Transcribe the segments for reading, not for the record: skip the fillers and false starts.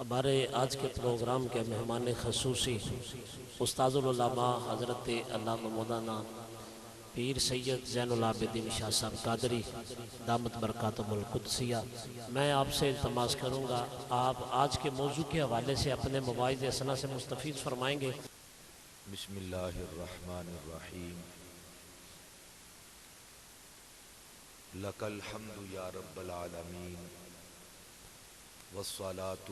ہمارے آج کے پروگرام کے مہمان خصوصی استاذ العلماء حضرت علامہ مولانا پیر سید زین العابدین شاہ صاحب قادری دامت برکاتہم القدسیہ۔ میں آپ سے التماس کروں گا آپ آج کے موضوع کے حوالے سے اپنے مواعظ اسنا سے مستفید فرمائیں گے۔ بسم اللہ الرحمن الرحیم۔ لک الحمد یا رب العالمین، والصلاة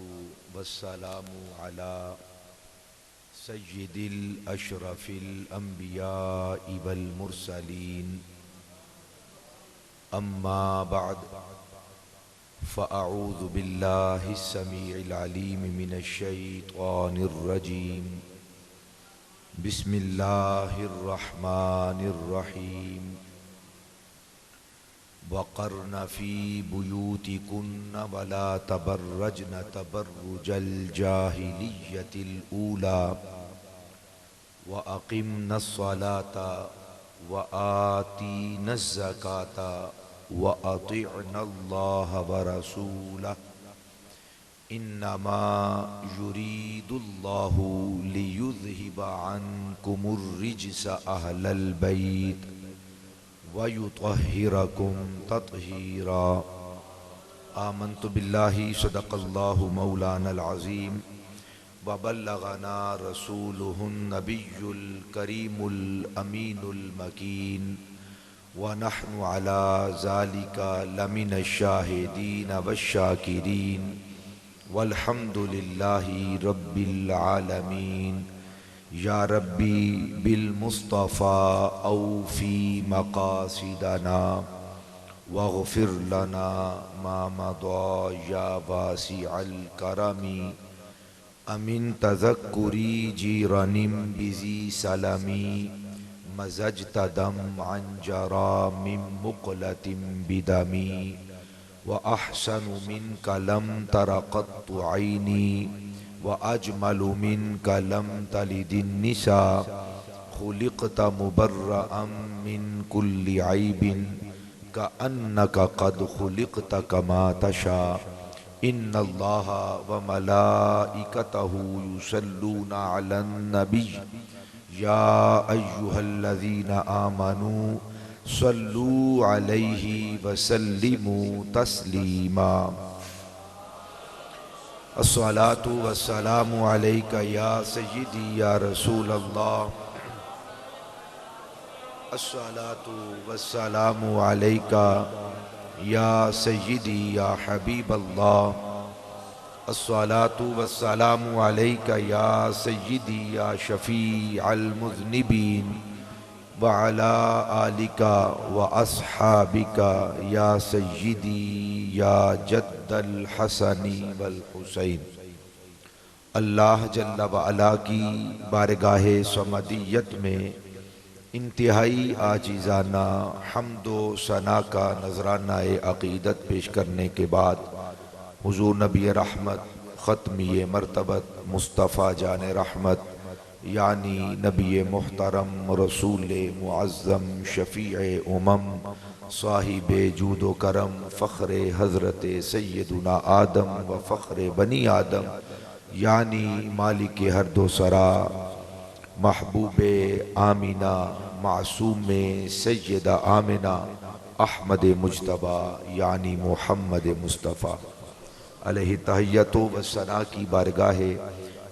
والسلام علی سید الاشرف الانبیاء والمرسلین، اما بعد فاعوذ باللہ السمیع العلیم من الشیطان الرجیم، بسم اللہ الرحمن الرحیم۔ وقرن فی بیوتکن ولا تبرجن تبرج الجاہلیۃ الاولی واقمن الصلاة وآتین الزکاة واطعن اللہ ورسولہ، انما یرید اللہ لیذہب عنکم الرجس اہل البیت وَيُطَهِّرَكُمْ تَطْهِيرًا۔ آمنت باللہ صدق اللہ مولانا العظیم وبلغنا رسولہ النبی الکریم الامین المکین، ونحن علی ذالک لمن الشاہدین والشاکرین، والحمد للہ رب العالمین۔ یا ربی بالمصطفیٰ اوفی مقاصدنا واغفر لنا ما مضی یا واسع الکرم، امن تذکری جیرن بذی سلمی، مزجت دمعا جرى من مقلة بدمی، واحسن منک لم تر قط عینی، وأجمل منك لم تلد النساء، خلقت مبرأ من كل عيب كأنك قد خلقت كما تشاء، إن الله وملائكته يصلون على النبي يا أيها الذين آمنوا صلوا عليه وسلموا تسليما۔ الصلاة والسلام علیک یا سیدی یا رسول اللہ، الصلاة والسلام علیک یا سیدی یا حبیب اللہ، الصلاة والسلام علیک یا سیدی یا شفیع المذنبین، وعلی آلک واصحابک یا سیدی یا جد الحسن والحسین۔ اللہ جل وعلا کی بارگاہ صمدیت میں انتہائی عاجزانہ حمد و ثنا کا نذرانہ عقیدت پیش کرنے کے بعد حضور نبی رحمت ختمی مرتبت مصطفیٰ جان رحمت یعنی نبی محترم رسول معظم شفیع صاحب جود و کرم فخر حضرت سیدنا آدم و فخر بنی آدم یعنی مالک ہر دو سرا محبوب آمینہ معصوم سیدہ آمنہ احمد مجتبیٰ یعنی محمد مصطفیٰ علیہ تحیت و ثنا کی بارگاہ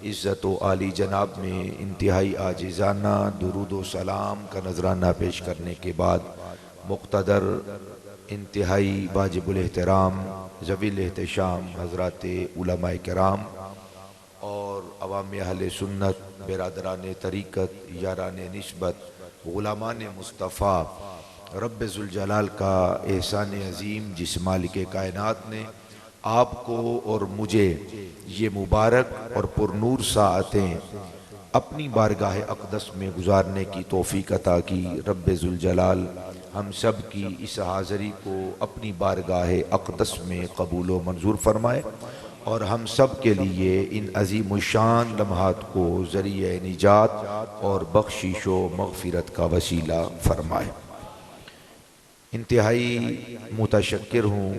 عزت و عالی جناب میں انتہائی عاجزانہ درود و سلام کا نذرانہ پیش کرنے کے بعد مقتدر انتہائی واجب الاحترام ذوی الاحتشام حضرات علماء کرام اور عوام اہل سنت برادران طریقت یاران نسبت غلامان مصطفیٰ، رب ذوالجلال کا احسان عظیم جس مالک کائنات نے آپ کو اور مجھے یہ مبارک اور پرنور ساعتیں اپنی بارگاہ اقدس میں گزارنے کی توفیق عطا کی، رب ذوالجلال ہم سب کی اس حاضری کو اپنی بارگاہ اقدس میں قبول و منظور فرمائے اور ہم سب کے لیے ان عظیم الشان لمحات کو ذریعہ نجات اور بخشش و مغفرت کا وسیلہ فرمائے۔ انتہائی متشکر ہوں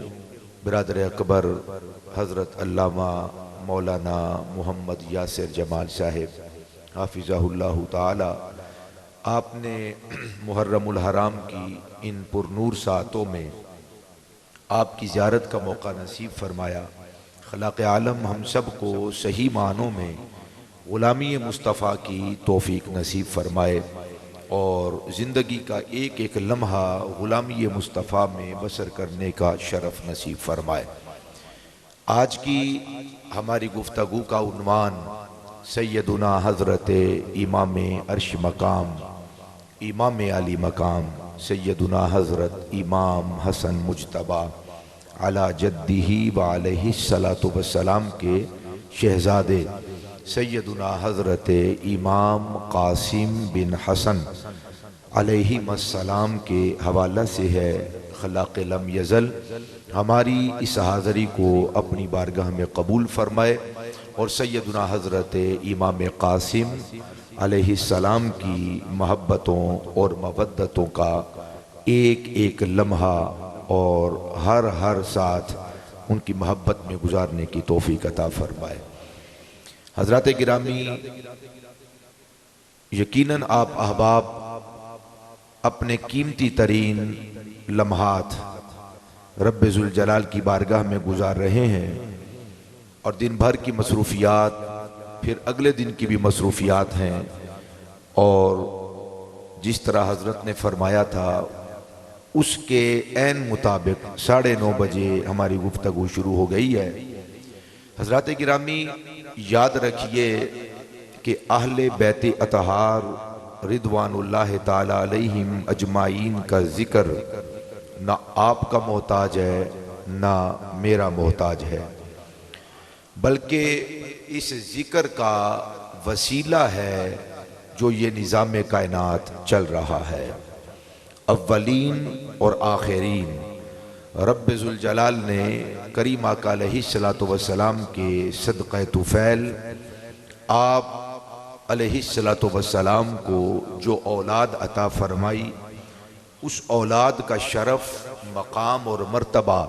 برادر اکبر حضرت علامہ مولانا محمد یاسر جمال صاحب حافظہ اللہ تعالی، آپ نے محرم الحرام کی ان پرنور ساعتوں میں آپ کی زیارت کا موقع نصیب فرمایا۔ خلاق عالم ہم سب کو صحیح معنوں میں غلامی مصطفیٰ کی توفیق نصیب فرمائے اور زندگی کا ایک ایک لمحہ غلامی مصطفیٰ میں بسر کرنے کا شرف نصیب فرمائے۔ آج کی ہماری گفتگو کا عنوان سیدنا حضرت امام عرش مقام، امام علی مقام سیدنا حضرت امام حسن مجتبیٰ علی جدہ و علیہ الصلاۃ والسلام کے شہزادے سیدنا حضرت امام قاسم بن حسن علیہ السلام کے حوالہ سے ہے۔ خلاق لم یزل ہماری اس حاضری کو اپنی بارگاہ میں قبول فرمائے اور سیدنا حضرت امام قاسم علیہ السلام کی محبتوں اور مودتوں کا ایک ایک لمحہ اور ہر ساتھ ان کی محبت میں گزارنے کی توفیق عطا فرمائے۔ حضرات گرامی، یقیناً آپ احباب اپنے قیمتی ترین لمحات رب ذوالجلال کی بارگاہ میں گزار رہے ہیں اور دن بھر کی مصروفیات پھر اگلے دن کی بھی مصروفیات ہیں، اور جس طرح حضرت نے فرمایا تھا اس کے عین مطابق 9:30 بجے ہماری گفتگو شروع ہو گئی ہے۔ حضرات گرامی، یاد رکھیے کہ اہل بیت اطہار رضوان اللہ تعالی علیہم اجمعین کا ذکر نہ آپ کا محتاج ہے نہ میرا محتاج ہے، بلکہ اس ذکر کا وسیلہ ہے جو یہ نظام کائنات چل رہا ہے۔ اولین اور آخرین رب ذوالجلال نے کریم آقا علیہ السلام کے صدقہ طفیل آپ علیہ السلام کو جو اولاد عطا فرمائی، اس اولاد کا شرف، مقام اور مرتبہ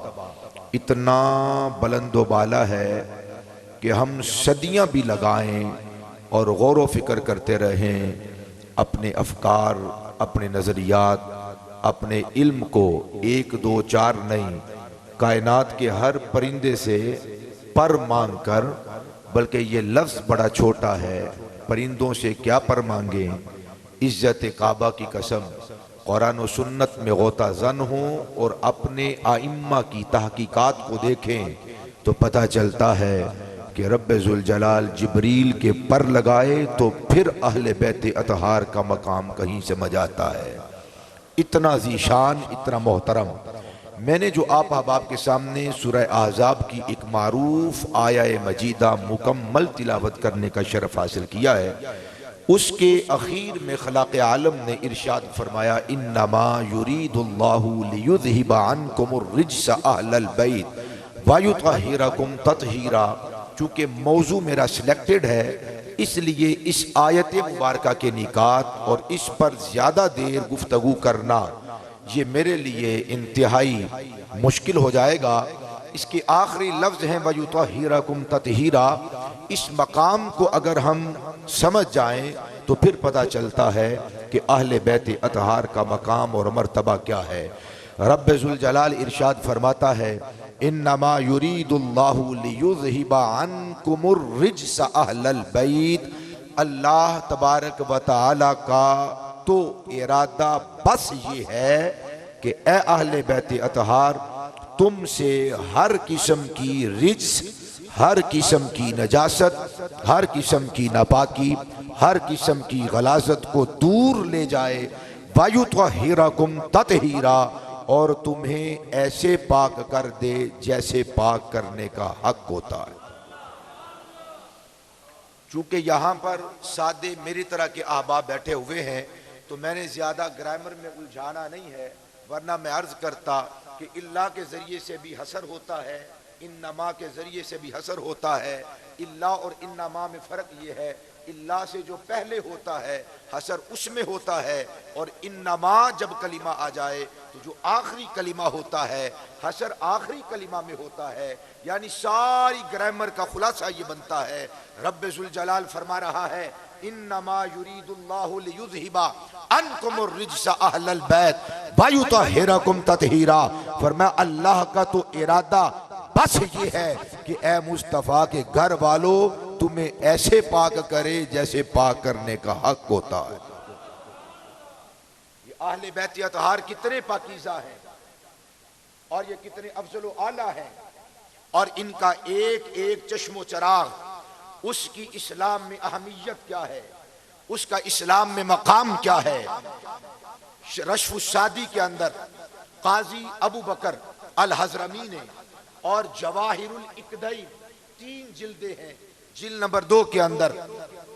اتنا بلند و بالا ہے کہ ہم صدیاں بھی لگائیں اور غور و فکر کرتے رہیں، اپنے افکار، اپنے نظریات، اپنے علم کو 1 2 4 نہیں، کائنات کے ہر پرندے سے پر مانگ کر، بلکہ یہ لفظ بڑا چھوٹا ہے، پرندوں سے کیا پر مانگیں، عزت کعبہ کی قسم، قرآن و سنت میں غوطہ زن ہوں اور اپنے ائمہ کی تحقیقات کو دیکھیں تو پتہ چلتا ہے کہ رب ذوالجلال جبریل کے پر لگائے تو پھر اہل بیت اطہار کا مقام کہیں سمجھ آتا ہے۔ اتنا ذیشان، اتنا محترم۔ میں نے جو آپ احباب کے سامنے سورہ احزاب کی ایک معروف آیہ مجیدہ مکمل تلاوت کرنے کا شرف حاصل کیا ہے، اس کے اخیر میں خلاق عالم نے ارشاد فرمایا انما یرید اللہ لیذہب عنکم الرجس اہل البیت ویطہرکم تطہیرا۔ چونکہ موضوع میرا سلیکٹڈ ہے، اس لیے اس آیت مبارکہ کے نکات اور اس پر زیادہ دیر گفتگو کرنا یہ میرے لیے انتہائی مشکل ہو جائے گا۔ اس کے آخری لفظ ہیں وَيُطَهِّرَكُمْ تَطْهِيرًا۔ اس مقام کو اگر ہم سمجھ جائیں تو پھر پتہ چلتا ہے کہ اہل بیت اطہار کا مقام اور مرتبہ کیا ہے۔ رب ذوالجلال ارشاد فرماتا ہے انما یرید اللہ لیذہب عنکم الرجس اہل البیت۔ اللہ تبارک و تعالی کا تو ارادہ بس یہ ہے کہ اے اہل بیت اطہار، تم سے ہر قسم کی رجس، ہر قسم کی نجاست، ہر قسم کی ناپاکی، ہر قسم کی غلاظت کو دور لے جائے، وَيُطَهِّرَكُمْ تَطْهِيرًا، اور تمہیں ایسے پاک کر دے جیسے پاک کرنے کا حق ہوتا ہے۔ چونکہ یہاں پر سادے میری طرح کے احباب بیٹھے ہوئے ہیں تو میں نے زیادہ گرامر میں الجھانا نہیں ہے، ورنہ میں عرض کرتا کہ اللہ کے ذریعے سے بھی حسر ہوتا ہے، انما کے ذریعے سے بھی حسر ہوتا ہے. الا اور انما میں فرق یہ ہے، الا سے جو پہلے ہوتا ہے حسر اس میں ہوتا ہے، اور انما جب کلمہ آ جائے تو جو آخری کلمہ ہوتا ہے حسر آخری کلمہ میں ہوتا ہے. یعنی ساری گرامر کا خلاصہ یہ بنتا ہے. رب ذوالجلال فرما رہا ہے انما یرید اللہ لیذھب عنکم الرجس اہل البیت ویطہرکم تطہیرا. فرمایا اللہ کا تو ارادہ بس یہ ہے کہ اے مصطفیٰ کے گھر والو تمہیں ایسے پاک کرے جیسے پاک کرنے کا حق ہوتا ہے. یہ اہل بیت اطہار کتنے پاکیزہ ہیں اور یہ کتنے افضل و اعلیٰ ہیں، اور ان کا ایک ایک چشم و چراغ اس کی اسلام میں اہمیت کیا ہے، اس کا اسلام میں مقام کیا ہے. رشف الشادی کے اندر قاضی ابو بکر الحضرمی نے، اور جواہر الاقدئی 3 جلدیں ہیں، جلد نمبر 2 کے اندر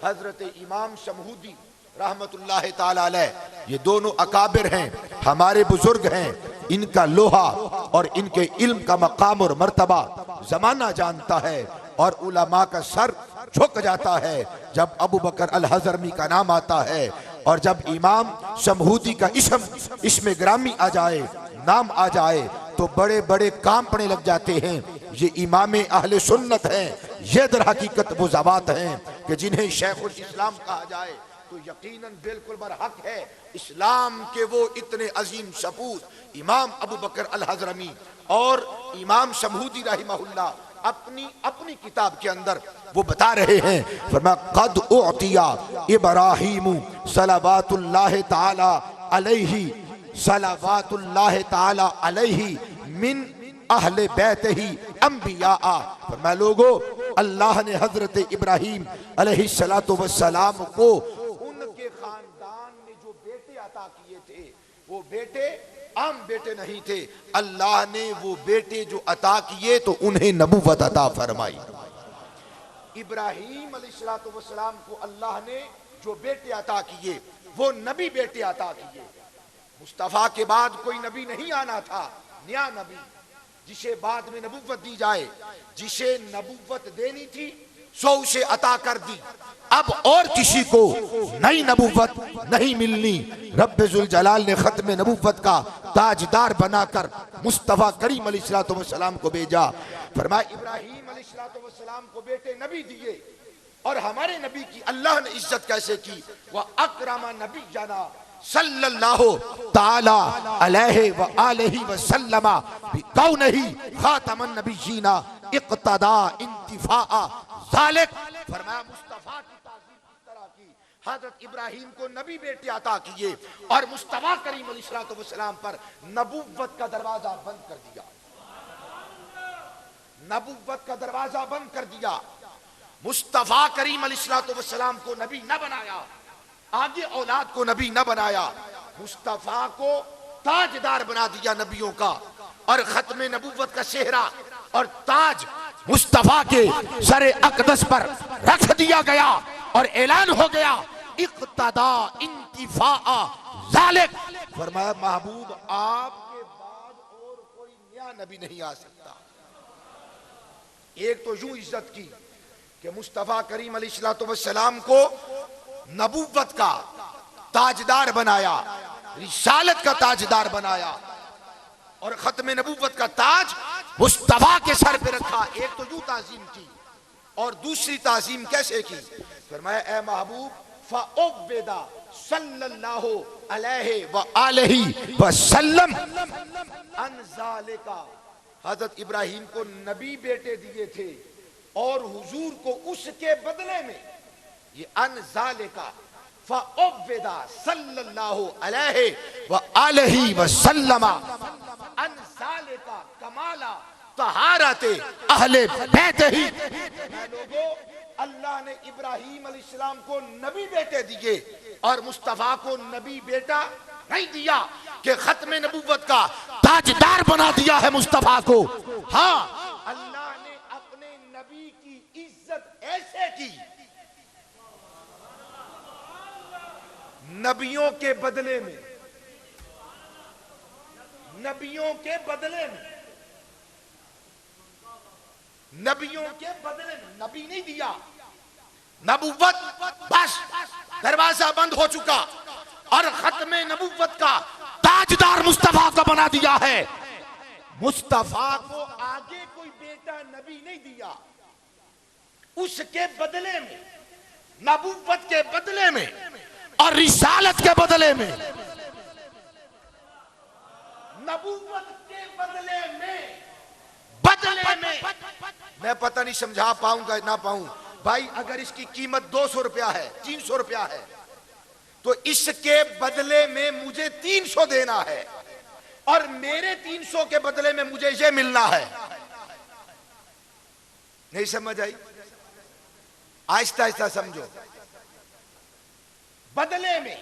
حضرت امام شمہودی رحمت اللہ تعالی علیہ، یہ دونوں اکابر ہیں، ہمارے بزرگ ہیں، ان کا لوہا اور ان کے علم کا مقام اور مرتبہ زمانہ جانتا ہے، اور علماء کا سر جھک جاتا ہے جب ابو بکر الحضرمی کا نام آتا ہے، اور جب امام شمہودی کا اسم گرامی آ جائے، نام آ جائے تو بڑے بڑے کانپنے لگ جاتے ہیں. یہ امام اہل سنت ہیں، یہ در حقیقت وہ ذوات ہیں کہ جنہیں شیخ الاسلام کہا جائے تو یقیناً بالکل برحق ہے. اسلام کے وہ اتنے عظیم سپوت امام ابو بکر الحضرمی اور امام شمہودی رحمہ اللہ اپنی کتاب کے اندر وہ بتا رہے ہیں. فرمایا قد اعطی ابراہیم صلوات اللہ تعالی علیہ صلوات اللہ تعالی علیہ من اہل بیتہ انبیاء. فرمایا لوگو اللہ نے حضرت ابراہیم علیہ السلام کو ان کے خاندان میں جو بیٹے عطا کیے تھے وہ بیٹے عام بیٹے نہیں تھے. اللہ نے وہ بیٹے جو عطا کیے تو انہیں نبوت عطا فرمائی. ابراہیم علیہ السلام کو اللہ نے جو بیٹے عطا کیے وہ نبی بیٹے عطا کیے. مصطفیٰ کے بعد کوئی نبی نہیں آنا تھا، نیا نبی جسے بعد میں نبوت دی جائے. جسے نبوت دینی تھی سو اسے عطا کر دی. اب اور کسی کو نئی نبوت نہیں ملنی. رب ذوالجلال نے ختم نبوت کا تاجدار بنا کر مصطفیٰ کریم علیہ السلام کو بھیجا. فرمایا ابراہیم علیہ السلام کو بیٹے نبی دیے، اور ہمارے نبی کی اللہ نے عزت کیسے کی. وَأَكْرَمَ نَبِيَّنَا صلی اللہ تعالی علیہ وآلہ وسلم بِقَوْنِهِ خاتم النبیین اقتدا انتفاع ذالک. فرمایا مصطفیٰ کی تعظیم اس طرح کی، حضرت ابراہیم کو نبی بیٹے عطا کیے اور مصطفیٰ کریم علیہ السلام پر نبوت کا دروازہ بند کر دیا. نبوت کا دروازہ بند کر دیا. مصطفیٰ کریم علیہ السلام کو نبی نہ بنایا، آگے اولاد کو نبی نہ بنایا، مصطفیٰ کو تاجدار بنا دیا نبیوں کا، اور ختم نبوت کا صحرا اور تاج مصطفیٰ کے سر اقدس پر رکھ دیا گیا، اور اعلان ہو گیا اقتدا انتفاع ذالک. فرمایا محبوب آپ کے بعد اور کوئی نیا نبی نہیں آ سکتا. ایک تو یوں عزت کی کہ مصطفیٰ کریم علیہ السلام کو نبوت کا تاجدار بنایا، رسالت کا تاجدار بنایا، اور ختم نبوت کا تاج مصطفیٰ کے سر پہ رکھا. ایک تو یوں تعظیم کی، اور دوسری تعظیم کیسے کی. فرمایا اے محبوب فَأُعْبِدَ صلی اللہ علیہ وآلہ وسلم ان ذالک. حضرت ابراہیم کو نبی بیٹے دیے تھے، اور حضور کو اس کے بدلے میں یہ ان ذالک فَأُعْبِدَ صلی اللہ علیہ وآلہ وسلم ان ذالک کمالا طہارت اہل بیت ہی. لوگوں اللہ نے ابراہیم علیہ السلام کو نبی بیٹے دیے اور مصطفیٰ کو نبی بیٹا نہیں دیا کہ ختم نبوت کا تاجدار بنا دیا ہے مصطفیٰ کو. ہاں اللہ نے اپنے نبی کی عزت ایسے کی، نبیوں کے بدلے میں، نبیوں کے بدلے میں نبیوں کے بدلے میں نبی نہیں دیا، نبوت بس دروازہ بند ہو چکا، اور ختم نبوت کا تاجدار مصطفیٰ کو بنا دیا ہے۔ مصطفیٰ کو آگے کوئی بیٹا نبی نہیں دیا، اس کے بدلے میں، نبوت کے بدلے میں اور رسالت کے بدلے میں، نبوت کے بدلے میں میں پتہ نہیں سمجھا پاؤں گا نہ پاؤں بھائی، اگر اس کی قیمت 200 روپیہ ہے، 300 روپیہ ہے، تو اس کے بدلے میں مجھے 300 دینا ہے، اور میرے 300 کے بدلے میں مجھے یہ ملنا ہے۔ نہیں سمجھ آئی؟ آہستہ آہستہ سمجھو۔ بدلے میں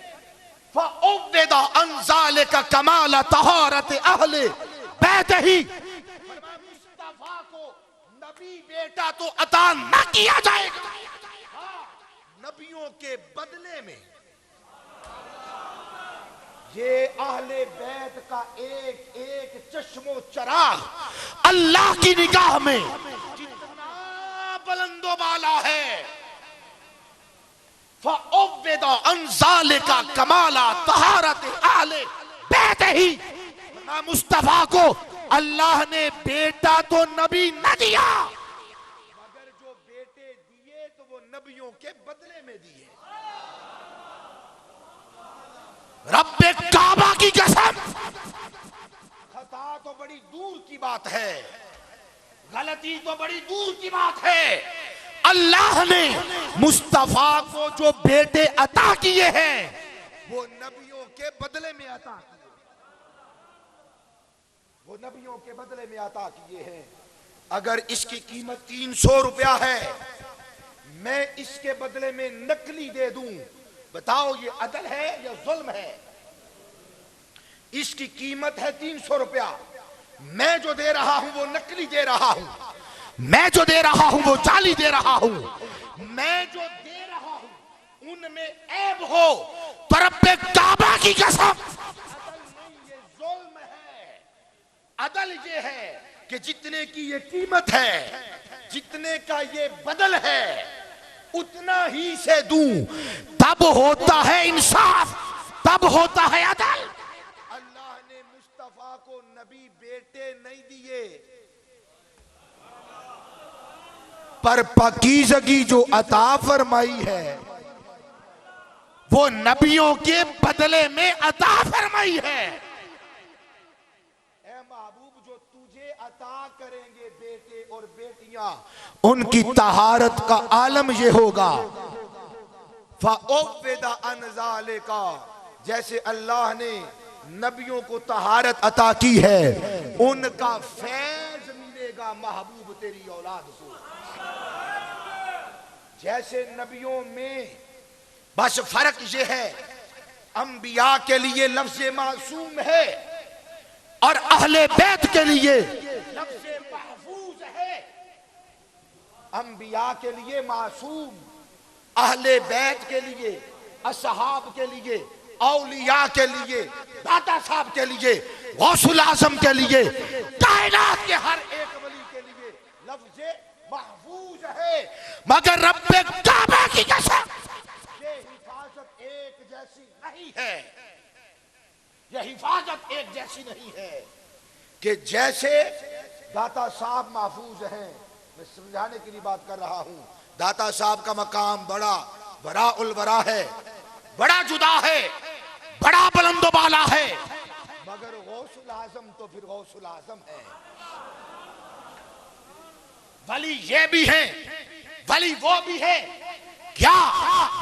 فَأُوِّدَ عَنْ ذَلِكَ كَمَالَ طَهَارَةِ أَهْلِ بَيْتِهِ، مصطفیٰ کو نبی بیٹا تو عطا نہ کیا جائے گا، نبیوں کے بدلے میں یہ اہل بیت کا ایک ایک چشم و چراغ اللہ کی نگاہ میں جتنا بلند و بالا ہے، فَأُوِّدَ عَنْ ذَلِكَ كَمَالَ طَهَارَةِ أَهْلِ بَيْتِهِ، مصطفیٰ کو اللہ نے بیٹا تو نبی نہ دیا، مگر جو بیٹے دیے تو وہ نبیوں کے بدلے میں دیے۔ رب کعبہ کی قسم، خطا تو بڑی دور کی بات ہے، غلطی تو بڑی دور کی بات ہے، اللہ نے مصطفیٰ کو جو بیٹے عطا کیے ہیں وہ نبیوں کے بدلے میں عطا کیے، وہ نبیوں کے بدلے میں عطا کیے ہیں۔ اگر اس کی قیمت 300 روپیہ ہے، میں اس کے بدلے میں نقلی دے دوں، بتاؤ یہ عدل ہے یا ظلم ہے؟ اس کی قیمت ہے 300 روپیہ، میں جو دے رہا ہوں وہ نقلی دے رہا ہوں، میں جو دے رہا ہوں وہ جعلی دے رہا ہوں، میں جو دے رہا ہوں ان میں عیب ہو تو رب کعبہ کی قسم عدل نہیں، یہ ظلم ہے۔ عدل یہ ہے کہ جتنے کی یہ قیمت ہے، جتنے کا یہ بدل ہے، اتنا ہی سے دوں، تب ہوتا ہے انصاف، تب ہوتا ہے عدل۔ اللہ نے مصطفیٰ کو نبی بیٹے نہیں دیے، پر پاکیزگی جو عطا فرمائی ہے وہ نبیوں کے بدلے میں عطا فرمائی ہے۔ اے محبوب، جو تجھے عطا کریں گے بیٹے اور بیٹیاں، ان کی طہارت کا عالم یہ ہوگا، فَأُوِّدَ عَنْ ذَلِكَ، جیسے اللہ نے نبیوں کو طہارت عطا کی ہے، ان کا فیض ملے گا محبوب تیری اولاد کو۔ جیسے نبیوں میں بس فرق یہ ہے، انبیاء کے لیے لفظ معصوم ہے اور اہل بیت کے لیے لفظ محفوظ ہے۔ انبیاء کے لیے معصوم، اہل بیت کے لیے، اصحاب کے لیے، اولیاء کے لیے، داتا صاحب کے لیے، غوث الاعظم کے لیے، کائنات کے ہر ایک ولی کے لیے لفظ محفوظ ہے، مگر رب کعبہ کی قسم یہ حفاظت ایک جیسی نہیں ہے، یہ حفاظت ایک جیسی نہیں ہے کہ جیسے داتا صاحب محفوظ ہیں۔ میں سمجھانے کے لیے بات کر رہا ہوں، داتا صاحب کا مقام بڑا وراء الورا ہے، بڑا جدا ہے، بڑا بلند و بالا ہے، مگر غوث الاعظم تو پھر غوث الاعظم ہے۔ ولی یہ بھی ہیں، ولی وہ بھی ہے، کیا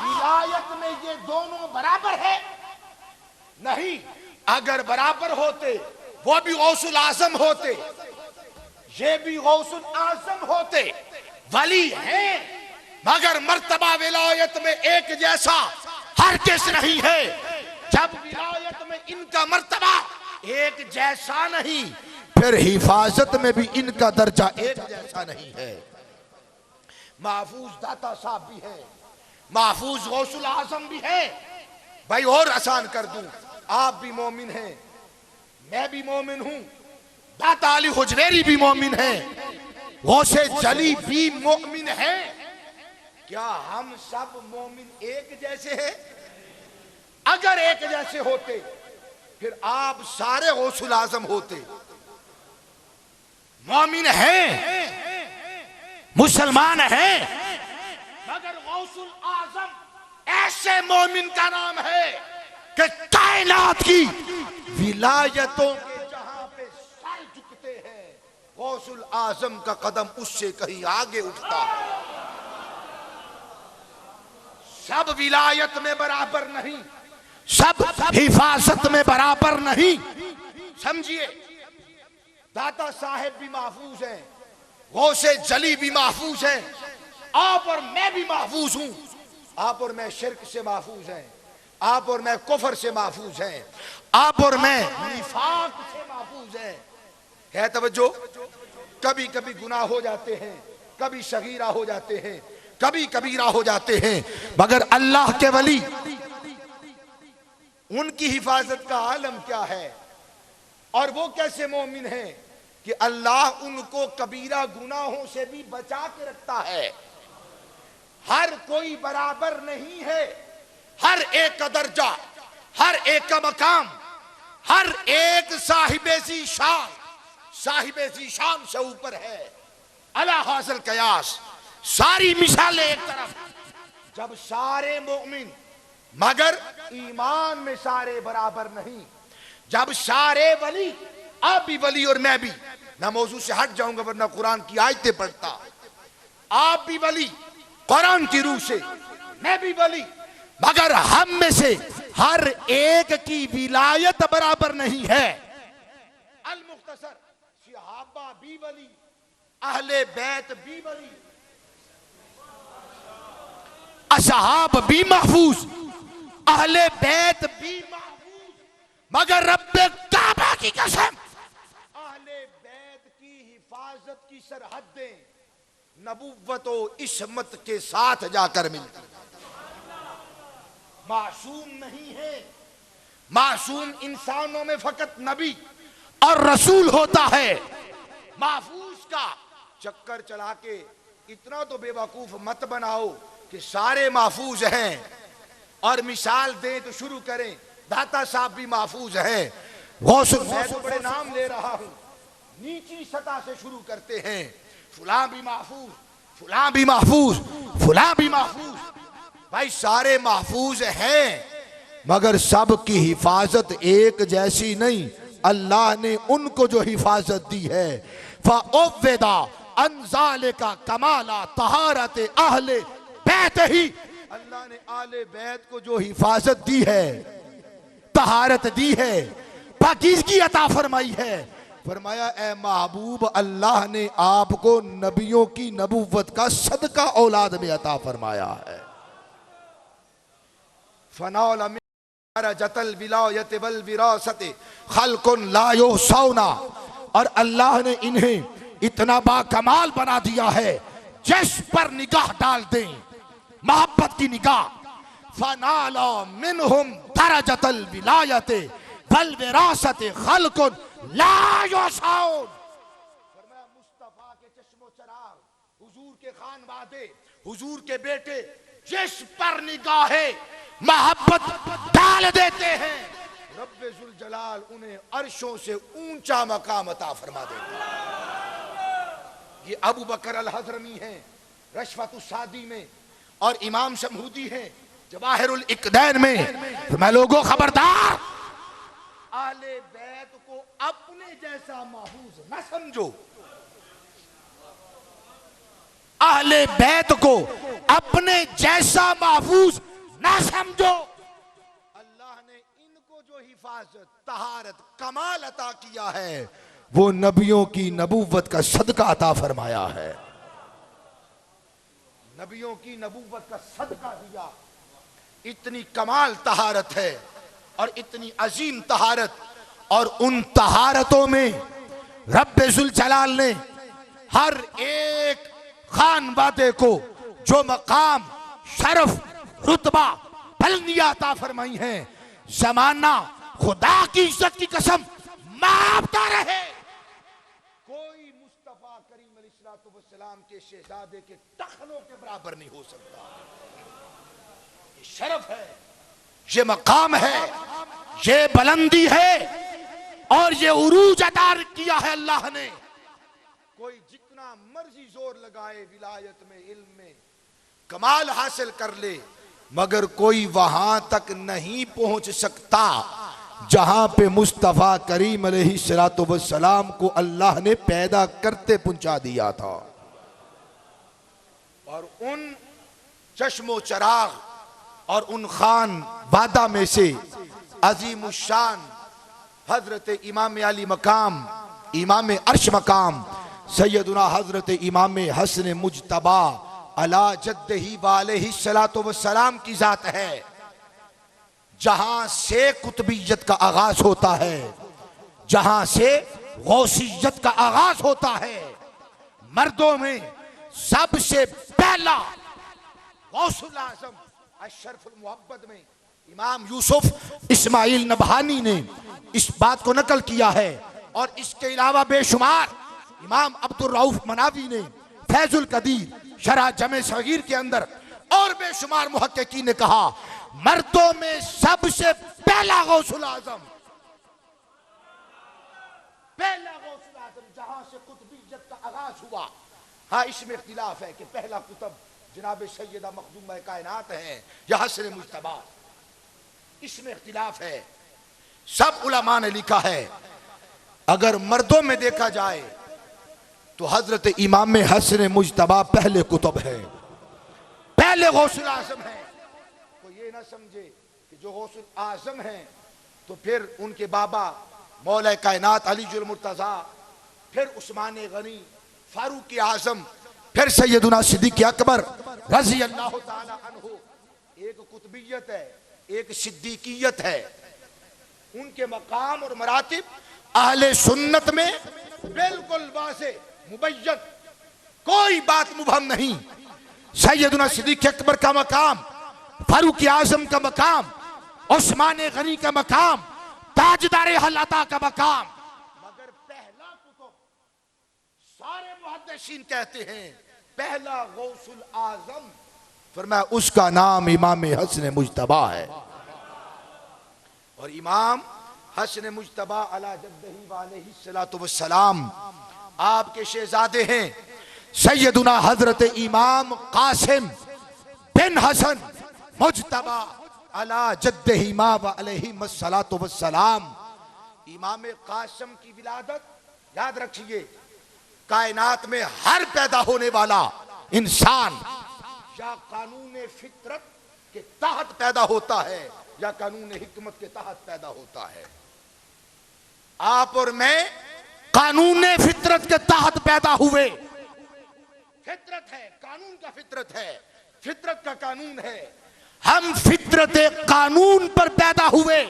ولایت میں یہ دونوں برابر ہے؟ نہیں، اگر برابر ہوتے وہ بھی غوث الاعظم ہوتے، یہ بھی غوث الاعظم ہوتے، ولی ہیں مگر مرتبہ ولایت میں ایک جیسا ہرگز نہیں ہے۔ جب ولایت میں ان کا مرتبہ ایک جیسا نہیں، پھر حفاظت میں بھی ان کا درجہ ایک جیسا نہیں ہے۔ محفوظ داتا صاحب بھی ہے، محفوظ غوث الاعظم بھی ہے۔ بھائی اور آسان کر دوں، آپ بھی مومن ہیں، میں بھی مومن ہوں، داتا علی حجویری بھی مومن ہیں، غوث جلی بھی مومن ہیں. کیا ہم سب مومن ایک جیسے ہیں؟ اگر ایک جیسے ہوتے پھر آپ سارے غوث الاعظم ہوتے. مومن ہیں، مسلمان ہیں، مگر غوث الاعظم ایسے مومن کا نام ہے کہ کائنات کی ولایتوں کے جہاں پہ سر جھکتے ہیں غوث الاعظم کا قدم اس سے کہیں آگے اٹھتا ہے. سب ولایت میں برابر نہیں، سب حفاظت میں برابر نہیں. سمجھیے، داتا صاحب بھی محفوظ ہیں، غوث جلی بھی محفوظ ہیں، آپ اور میں بھی محفوظ ہوں. آپ اور میں شرک سے محفوظ ہیں، آپ اور میں کفر سے محفوظ ہیں، آپ اور میں نفاق سے محفوظ ہیں. ہے توجہ؟ کبھی کبھی گناہ ہو جاتے ہیں، کبھی صغیرہ ہو جاتے ہیں، کبھی کبیرہ ہو جاتے ہیں، مگر اللہ کے ولی ان کی حفاظت کا عالم کیا ہے؟ اور وہ کیسے مومن ہیں کہ اللہ ان کو کبیرہ گناہوں سے بھی بچا کے رکھتا ہے. ہر کوئی برابر نہیں ہے، ہر ایک کا درجہ، ہر ایک کا مقام، ہر ایک صاحب ذیشان سے اوپر ہے. علی حاصل قیاس ساری مثالیں ایک طرف، جب سارے مومن مگر ایمان میں سارے برابر نہیں، جب سارے ولی، آپ بھی ولی اور میں بھی، میں موضوع سے ہٹ جاؤں گا ورنہ قرآن کی آیتیں پڑھتا، آپ بھی ولی قرآن کی روح سے، میں بھی ولی، مگر ہم میں سے ہر ایک کی ولایت برابر نہیں ہے. المختصر، صحابہ بھی ولی، اہل بیت بھی ولی، اصحاب بھی محفوظ، اہل بیت بھی محفوظ، مگر رب کعبہ کی قسم اہل بیت کی حفاظت کی سرحدیں نبوت و عصمت کے ساتھ جا کر ملتی. معصوم نہیں ہے، معصوم انسانوں میں فقط نبی اور رسول ہوتا ہے. محفوظ کا چکر چلا کے اتنا تو بے وقوف مت بناؤ کہ سارے محفوظ ہیں اور مثال دیں تو شروع کریں. داتا صاحب بھی محفوظ ہیں، غوث، میں تو بڑے نام لے رہا ہوں، نیچی سطح سے شروع کرتے ہیں، فلاں بھی محفوظ، فلاں بھی محفوظ، فلاں بھی محفوظ. بھائی سارے محفوظ ہیں مگر سب کی حفاظت ایک جیسی نہیں. اللہ نے ان کو جو حفاظت دی ہے فَأُوِّدَا انزال کا کمالا طہارت اہل بیت ہی، اللہ نے آل بیت کو جو حفاظت دی ہے، طہارت دی ہے، پاکیزگی عطا فرمائی ہے، فرمایا اے محبوب اللہ نے آپ کو نبیوں کی نبوت کا صدقہ اولاد میں عطا فرمایا ہے. فَنَوْلَ مِنْ دَرَجَةَ الْوِلَایَةِ وَالْوِرَاثَةِ خَلْقٌ لَا يُحْصَوْنَ، اور اللہ نے انہیں اتنا با کمال بنا دیا ہے جس پر نگاہ ڈال دیں محبت کی نگاہ. فَنَالَ مِنْهُمْ دَرَجَةَ الْوِلَایَةِ وَالْوِرَاثَةِ خَلْقٌ لَا يُحْصَوْنَ. فرمایا مصطفیٰ کے چشم و چراغ، حضور کے خان وادے، حضور کے بیٹے جس پر نگاہ محبت ڈال دیتے ہیں رب ذوالجلال انہیں عرشوں سے اونچا مقام عطا فرما دیتے ہیں. یہ ابو بکر الحضرمی ہیں رشفت السعدی میں، اور امام شمہودی ہیں جواہر الاقدین میں. میں لوگوں خبردار، آل بیت کو اپنے جیسا محفوظ نہ سمجھو، اہل بیت کو اپنے جیسا محفوظ نہ سمجھو. اللہ نے ان کو جو حفاظت، طہارت، کمال عطا کیا ہے وہ نبیوں کی نبوت کا صدقہ عطا فرمایا ہے. نبیوں کی نبوت کا صدقہ دیا. اتنی کمال طہارت ہے اور اتنی عظیم طہارت، اور ان طہارتوں میں رب ذوالجلال نے ہر ایک خانوادے کو جو مقام، شرف، رتبہ، بلندیاں عطا فرمائی ہیں. زمانہ خدا کی عزت کی قسم مانتا رہے کوئی مصطفیٰ کریم علیہ الصلوۃ السلام کے شہزادے کے ٹخنوں کے برابر نہیں ہو سکتا. یہ شرف ہے, یہ مقام ہے, یہ بلندی ہے, اور یہ عروج عطا کیا ہے اللہ نے. کوئی جتنا مرضی زور لگائے ولایت میں, علم میں کمال حاصل کر لے, مگر کوئی وہاں تک نہیں پہنچ سکتا جہاں پہ مصطفیٰ کریم علیہ السلام کو اللہ نے پیدا کرتے پہنچا دیا تھا. اور ان چشم و چراغ اور ان خان بادہ میں سے عظیم الشان حضرت امام علی مقام, امام عرش مقام سیدنا حضرت امام حسن مجتبی علی جدہ علیہ السلام کی ذات ہے, جہاں سے قطبیت کا آغاز ہوتا ہے, جہاں سے غوثیت کا آغاز ہوتا ہے. مردوں میں سب سے پہلا غوث الاعظم اشرف المعبد میں امام یوسف اسماعیل نبہانی نے اس بات کو نقل کیا ہے, اور اس کے علاوہ بے شمار امام عبد الرؤف مناوی نے فیض القدیر شرح جمع صغیر کے اندر, اور بے شمار محققین نے کہا مردوں میں سب سے پہلا غوث الاعظم, پہلا غوث الاعظم جہاں سے قطبیت کا آغاز ہوا. ہاں اس میں اختلاف ہے کہ پہلا قطب جناب سیدہ مخدومہ کائنات ہیں یا حسن مجتبی, اس میں اختلاف ہے. سب علماء نے لکھا ہے اگر مردوں میں دیکھا جائے تو حضرت امام حسن مجتبی پہلے قطب ہے, پہلے غوث الاعظم ہے. تو یہ نہ سمجھے کہ جو غوث الاعظم ہیں تو پھر ان کے بابا مولا کائنات علی المرتضیٰ, پھر عثمان غنی, فاروق اعظم, پھر سیدنا صدیق اکبر رضی اللہ تعالی عنہ. ایک قطبیت ہے, ایک صدیقیت ہے. ان کے مقام اور مراتب اہل سنت میں بالکل واضح مبین, کوئی بات مبہم نہیں. سیدنا صدیق اکبر کا مقام, فاروق اعظم کا مقام, عثمان غنی کا مقام, تاجدار اہل عطا کا مقام, مگر پہلا قطب سارے محدثین کہتے ہیں پہلا غوث الاعظم, فرمایا اس کا نام امام حسن مجتبی ہے. اور امام حسن مجتبی علی جدہ علیہ السلام آپ کے شہزادے ہیں سیدنا حضرت امام قاسم بن حسن مجتبی علی جدہ امام علیہ السلام. امام قاسم کی ولادت یاد رکھیے, کائنات میں ہر پیدا ہونے والا انسان یا قانون فطرت کے تحت پیدا ہوتا ہے یا قانون حکمت کے تحت پیدا ہوتا ہے. آپ اور میں قانون فطرت کے تحت پیدا ہوئے. فطرت ہے, قانون کا فطرت ہے, فطرت کا قانون ہے. ہم فطرت قانون پر پیدا ہوئے,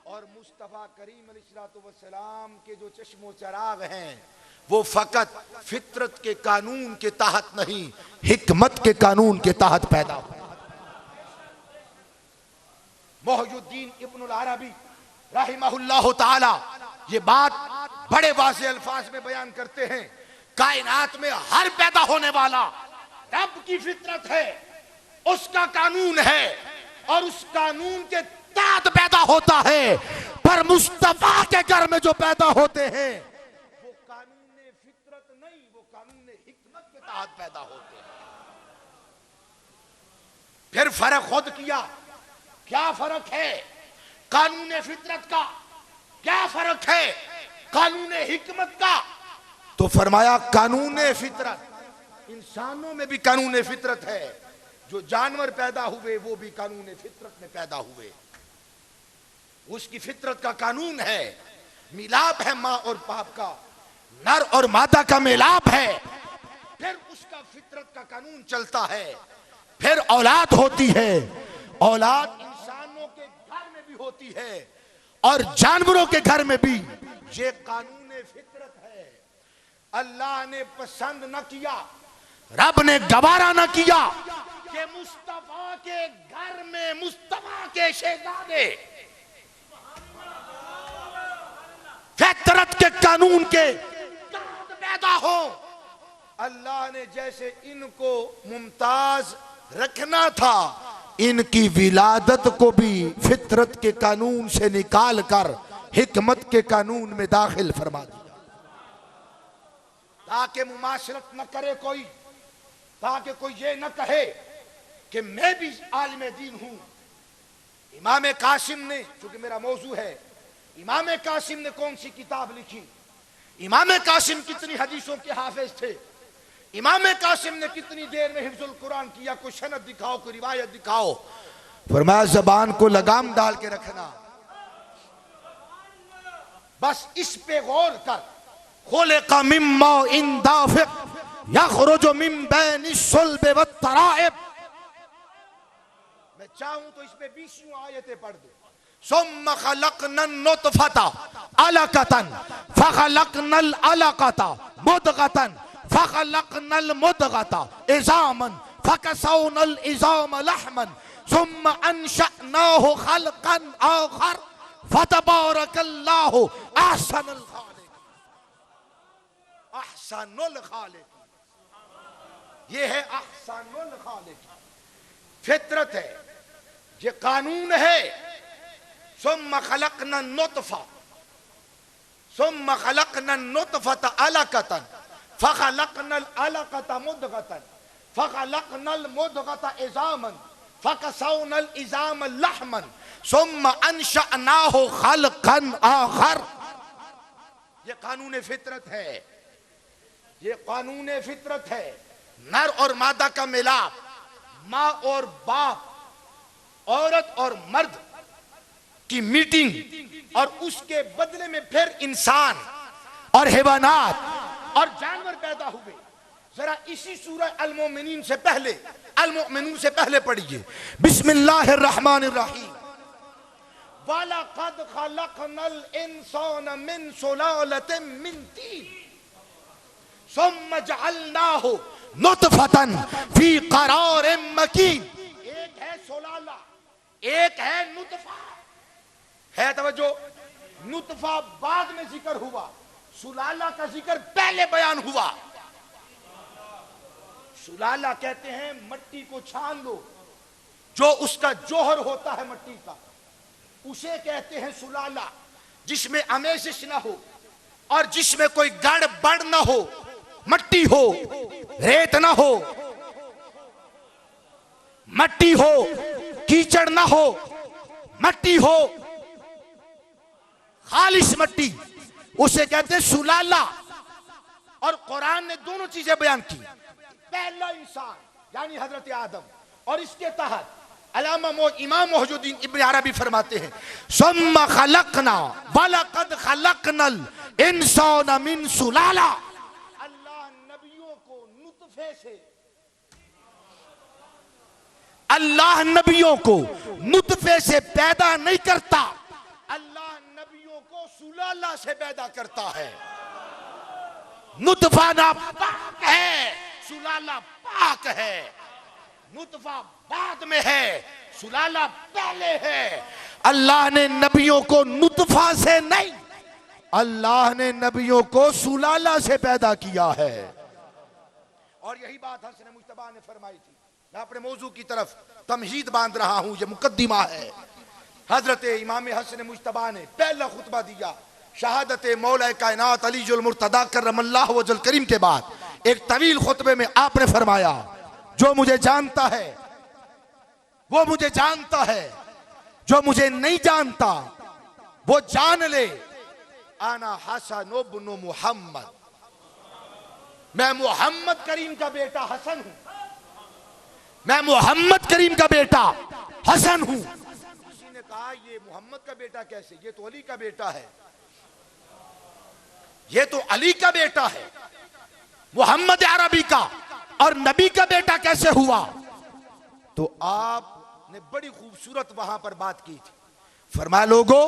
اور مصطفیٰ کریم علیہ السلام کے جو چشم و چراغ ہیں وہ فقط فطرت کے قانون کے تحت نہیں, حکمت کے قانون کے تحت پیدا ہوئے. محی الدین ابن العربی رحمہ اللہ تعالی یہ بات بڑے واضح الفاظ میں بیان کرتے ہیں, کائنات میں ہر پیدا ہونے والا رب کی فطرت ہے, اس کا قانون ہے, اور اس قانون کے تحت پیدا ہوتا ہے. پر مصطفیٰ کے گھر میں جو پیدا ہوتے ہیں وہ قانون فطرت نہیں, وہ قانون حکمت کے تحت پیدا ہوتے ہیں. پھر فرق خود کیا, کیا فرق ہے قانون فطرت کا, کیا فرق ہے قانون حکمت کا؟ تو فرمایا قانون فطرت انسانوں میں بھی قانون فطرت ہے, جو جانور پیدا ہوئے وہ بھی قانون فطرت میں پیدا ہوئے. اس کی فطرت کا قانون ہے, میلاپ ہے ماں اور باپ کا, نر اور مادہ کا میلاپ ہے. پھر اس کا فطرت کا قانون چلتا ہے, پھر اولاد ہوتی ہے. اولاد انسانوں کے گھر میں بھی ہوتی ہے اور جانوروں کے گھر میں بھی. یہ قانون فطرت ہے. اللہ نے پسند نہ کیا, رب نے گوارا نہ کیا کہ مصطفیٰ کے گھر میں مصطفیٰ کے شہزادے فطرت کے قانون کے تحت پیدا ہو. اللہ نے جیسے ان کو ممتاز رکھنا تھا، ان کی ولادت کو بھی فطرت کے قانون سے نکال کر حکمت کے قانون میں داخل فرما دیا، تاکہ مماثلت نہ کرے کوئی، تاکہ کوئی یہ نہ کہے کہ میں بھی عالم دین ہوں۔ امام قاسم نے، چونکہ میرا موضوع ہے، امام قاسم نے کون سی کتاب لکھی، امام قاسم کتنی حدیثوں کے حافظ تھے، امام قاسم نے کتنی دیر میں حفظ القرآن کیا، کوئی سند دکھاؤ، کوئی روایت دکھاؤ۔ فرمایا زبان کو لگام ڈال کے رکھنا، بس اس پہ غور کر۔ خلق من ماء دافق یخرج من بین الصلب والترائب، میں چاہوں تو اس پہ 20 آیتیں پڑھ دوں۔ ثم خلقنا النطفة علقة فخلقنا العلقة مضغة فخلقنا المضغة عظاما فكسونا العظام لحما ثم انشأناه خلقا آخر فتبارك الله احسن الخالق، احسن الخالق، یہ ہے احسن الخالق، فطرت ہے، یہ قانون ہے۔ ثم خلقنا النطفة ثم خلقنا النطفة علقة فخلقنا العلقة مضغة فخلقنا المضغة عظاما فكسونا العظام لحما ثم انشأناه خلقا آخر، یہ قانون فطرت ہے، یہ قانون فطرت ہے۔ نر اور مادہ کا ملاپ، ماں اور باپ، عورت اور مرد کی میٹنگ، اور اس کے بدلے میں پھر انسان اور حیوانات اور جانور پیدا ہوئے۔ ذرا اسی سورہ المؤمنین سے پہلے، المؤمنون سے پہلے پڑھیے، بسم اللہ الرحمن الرحیم۔ وَلَقَدْ خَلَقْنَا الْإِنسَانَ مِنْ سُلَالَةٍ مِنْ طِينٍ ثُمَّ جَعَلْنَاهُ نُطْفَةً فِي قَرَارٍ مَكِينٍ۔ ایک ہے سلالہ، ایک ہے نطفہ، ہے توجہ، نطفہ بعد میں ذکر ہوا، سلالہ کا ذکر پہلے بیان ہوا۔ سلالہ کہتے ہیں مٹی کو چھان لو، جو اس کا جوہر ہوتا ہے مٹی کا، اسے کہتے ہیں سلالہ، جس میں آمیزش نہ ہو اور جس میں کوئی گڑ بڑ نہ ہو، مٹی ہو، ریت نہ ہو، مٹی ہو، کیچڑ نہ ہو، مٹی ہو، خالص مٹی، اسے کہتے ہیں سلالہ۔ اور قرآن نے دونوں چیزیں بیان کی، پہلا انسان یعنی حضرت آدم، اور اس کے تحت علامہ امام محی الدین ابن عربی فرماتے ہیں ثم خلقنا وَلَقَدْ خَلَقْنَا الْإِنسَانَ مِنْ سُلَالَةٍ، اللہ نبیوں کو نطفے سے، اللہ نبیوں کو نطفے سے پیدا نہیں کرتا، اللہ نبیوں کو سلالہ سے پیدا کرتا ہے۔ نطفہ ناپاک ہے، سلالہ پاک ہے، نطفہ بعد میں ہے، سلالہ پہلے ہے۔ اللہ نے نبیوں کو نطفہ سے نہیں، اللہ نے نبیوں کو سلالہ سے پیدا کیا ہے۔ اور یہی بات حسن مجتبیٰ نے فرمائی تھی۔ میں اپنے موضوع کی طرف تمہید باندھ رہا ہوں، یہ مقدمہ ہے۔ حضرت امام حسن مجتبیٰ نے پہلا خطبہ دیا شہادت مولا کائنات علی المرتضیٰ کرم اللہ وجہ الکریم کے بعد، ایک طویل خطبے میں آپ نے فرمایا جو مجھے جانتا ہے وہ مجھے جانتا ہے، جو مجھے نہیں جانتا وہ جان لے، انا حسن ابن محمد، میں محمد کریم کا بیٹا حسن ہوں، میں محمد کریم کا بیٹا حسن ہوں۔ کسی نے کہا یہ محمد کا بیٹا کیسے، یہ تو علی کا بیٹا ہے، یہ تو علی کا بیٹا ہے، محمد عربی کا اور نبی کا بیٹا کیسے ہوا؟ تو آپ نے بڑی خوبصورت وہاں پر بات کی تھی، فرمایا لوگو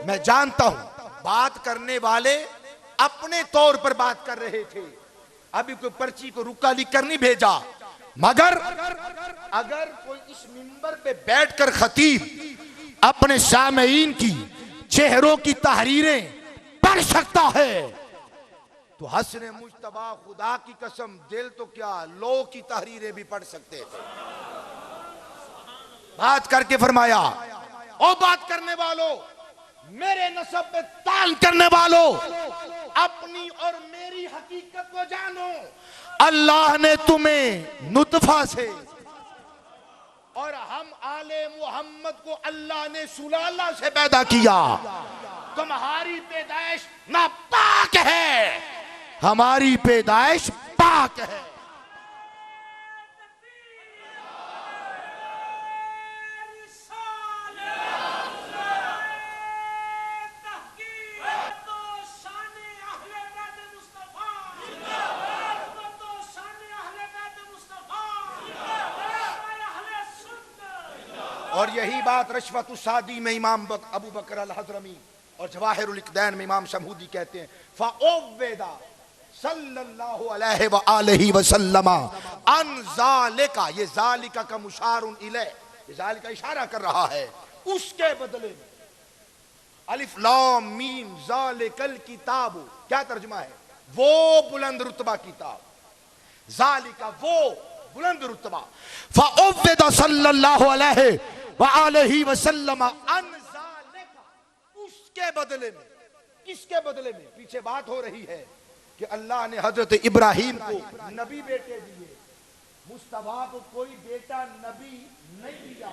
میں جانتا ہوں بات کرنے والے اپنے طور پر بات کر رہے تھے، ابھی کوئی پرچی کو رکا لکھ کر نہیں بھیجا، مگر اگر کوئی اس منبر پہ بیٹھ کر خطیب اپنے سامعین کی چہروں کی تحریریں پڑھ سکتا ہے تو حسن مجتبی خدا کی قسم دل تو کیا لو کی تحریریں بھی پڑھ سکتے تھے. بات کر کے فرمایا او بات کرنے والوں، میرے نسب پہ تان کرنے والوں، اپنی اور میری حقیقت کو جانو. اللہ نے تمہیں نطفہ سے اور ہم آل محمد کو اللہ نے سلالہ سے پیدا کیا. تمہاری پیدائش ناپاک ہے، ہماری پیدائش پاک ہے. اور یہی بات رشوت السادی میں امام ابو بکر الحضرمی اور جواہر الاقدین میں امام شمہودی کہتے ہیں فَأُوِّدَ صلی اللہ علیہ وآلہ وسلم ان ذالکا، یہ ذالکا کا مشار الیہ، یہ ذالکا اشارہ کر رہا ہے اس کے بدلے میں. الف لام میم ذالک الکتاب، کیا ترجمہ ہے؟ وہ بلند رتبہ کتاب. ذالکا وہ بلند رتبہ. فَأُوِّدَ صلی اللہ علیہ وآلہ وسلم ان ذالکا، اس کے بدلے میں. کس کے بدلے میں؟ پیچھے بات ہو رہی ہے کہ اللہ نے حضرت ابراہیم کو نبی بیٹے دیے، مصطفیٰ کو کوئی بیٹا نبی نہیں دیا.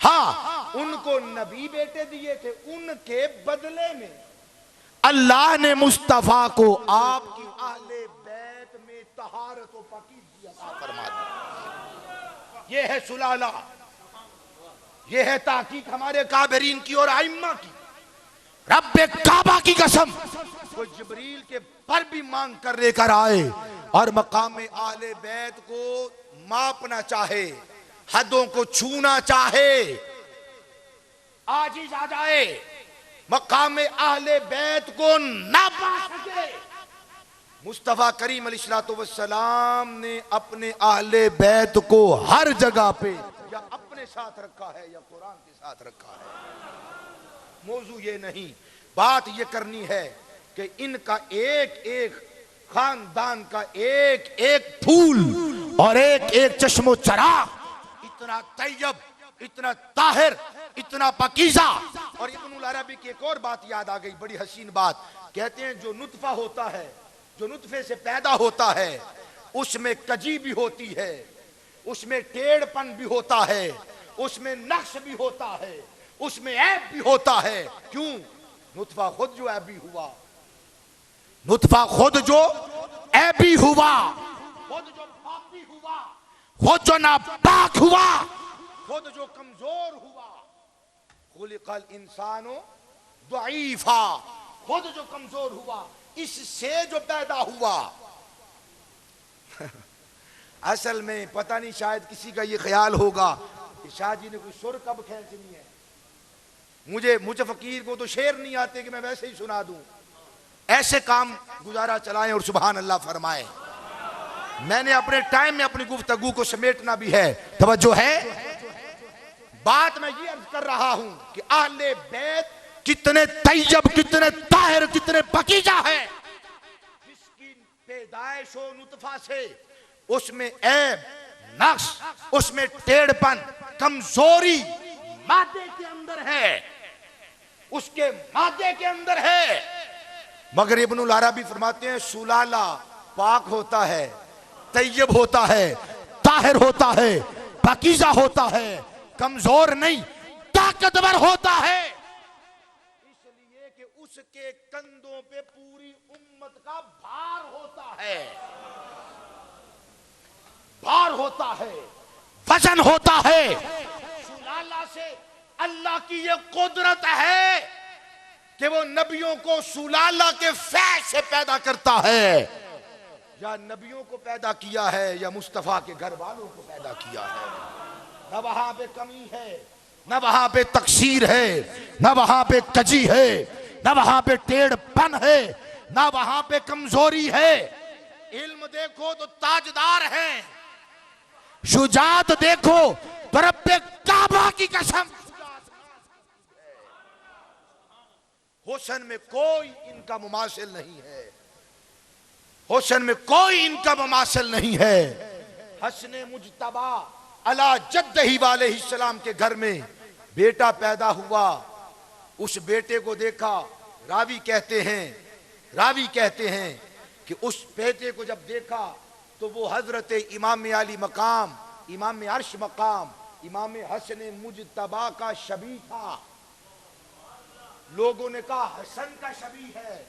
ہاں ان کو نبی بیٹے دیے تھے، ان کے بدلے میں اللہ نے مصطفیٰ کو آپ کی اہل بیت میں طہارت و پاکیزگی عطا فرما دی. یہ ہے سلالہ، یہ ہے تحقیق ہمارے کابرین کی اور ائمہ کی. رب کعبہ کی قسم کوئی جبریل کے پر بھی مانگ کر لے کر آئے اور مقام اہل بیت کو ماپنا چاہے، حدوں کو چھونا چاہے، آج ہی آ جائے، مقام اہل بیت کو نہ پا سکے. مصطفیٰ کریم علیہ السلام نے اپنے اہل بیت کو ہر جگہ پہ یا اپنے ساتھ رکھا ہے یا قرآن کے ساتھ رکھا ہے. موضوع یہ نہیں، بات یہ کرنی ہے کہ ان کا ایک ایک خاندان کا ایک ایک پھول اور ایک ایک چشم و چراغ اتنا طیب، اتنا طاہر، اتنا پاکیزہ. اور ابن العربی کی ایک اور بات یاد آ گئی، بڑی حسین بات. کہتے ہیں جو نطفہ ہوتا ہے، جو نطفے سے پیدا ہوتا ہے، اس میں کجی بھی ہوتی ہے، اس میں ٹیڑھ پن بھی ہوتا ہے، اس میں نقص بھی ہوتا ہے، اس میں عیب بھی ہوتا ہے. کیوں؟ نطفہ خود جو عیبی ہوا، نطفہ خود جو عیبی ہوا، خود جو پاپی ہوا، خود جو ناپاک ہوا، خود جو کمزور ہوا. خلق الانسان ضعیفا، خود جو کمزور ہوا، اس سے جو پیدا ہوا. اصل میں پتہ نہیں، شاید کسی کا یہ خیال ہوگا کہ شاہ جی نے کوئی سر کب کھینچنی ہے. مجھے فقیر کو تو شعر نہیں آتے کہ میں ویسے ہی سنا دوں. ایسے کام گزارا چلائیں اور سبحان اللہ فرمائیں. میں نے اپنے ٹائم میں اپنی گفتگو کو سمیٹنا بھی ہے. توجہ ہے؟ بات میں یہ عرض کر رہا ہوں کہ اہل بیت کتنے طیب، کتنے طاہر، کتنے پاکیزہ ہے. جس کی پیدائش ہو نطفہ سے، اس میں عیب، نقص، اس میں ٹیڑھ پن، کمزوری مادے کے اندر ہے، اس کے مادے کے اندر ہے. مگر ابن العربی فرماتے ہیں سلالہ پاک ہوتا ہے، طیب ہوتا ہے، طاہر ہوتا ہے، پاکیزہ ہوتا ہے، کمزور نہیں، طاقتور ہوتا ہے. اس لیے کہ اس کے کندھوں پہ پوری امت کا بھار ہوتا ہے، بھار ہوتا ہے، وزن ہوتا ہے. سلالہ سے اللہ کی یہ قدرت ہے کہ وہ نبیوں کو سلالہ کے فیض سے پیدا کرتا ہے. یا نبیوں کو پیدا کیا ہے یا مصطفیٰ کے گھر والوں کو پیدا کیا ہے. نہ وہاں پہ کمی ہے، نہ وہاں پہ تقصیر ہے، نہ وہاں پہ کجی ہے، نہ وہاں پہ ٹیڑھ پن ہے، نہ وہاں پہ کمزوری ہے. علم دیکھو تو تاجدار ہیں، شجاعت دیکھو تو رب کعبہ کی قسم حسن میں کوئی ان کا مماثل نہیں ہے. حسن میں کوئی ان کا مماثل نہیں ہے۔ حسن مجتبی علی جدہ علیہ السلام کے گھر میں بیٹا پیدا ہوا، اس بیٹے کو دیکھا، راوی کہتے ہیں کہ اس بیٹے کو جب دیکھا تو وہ حضرت امام علی مقام، امام عرش مقام، امام حسن مجتبی کا شبیہ تھا۔ لوگوں نے کہا حسن کا شبیہ ہے،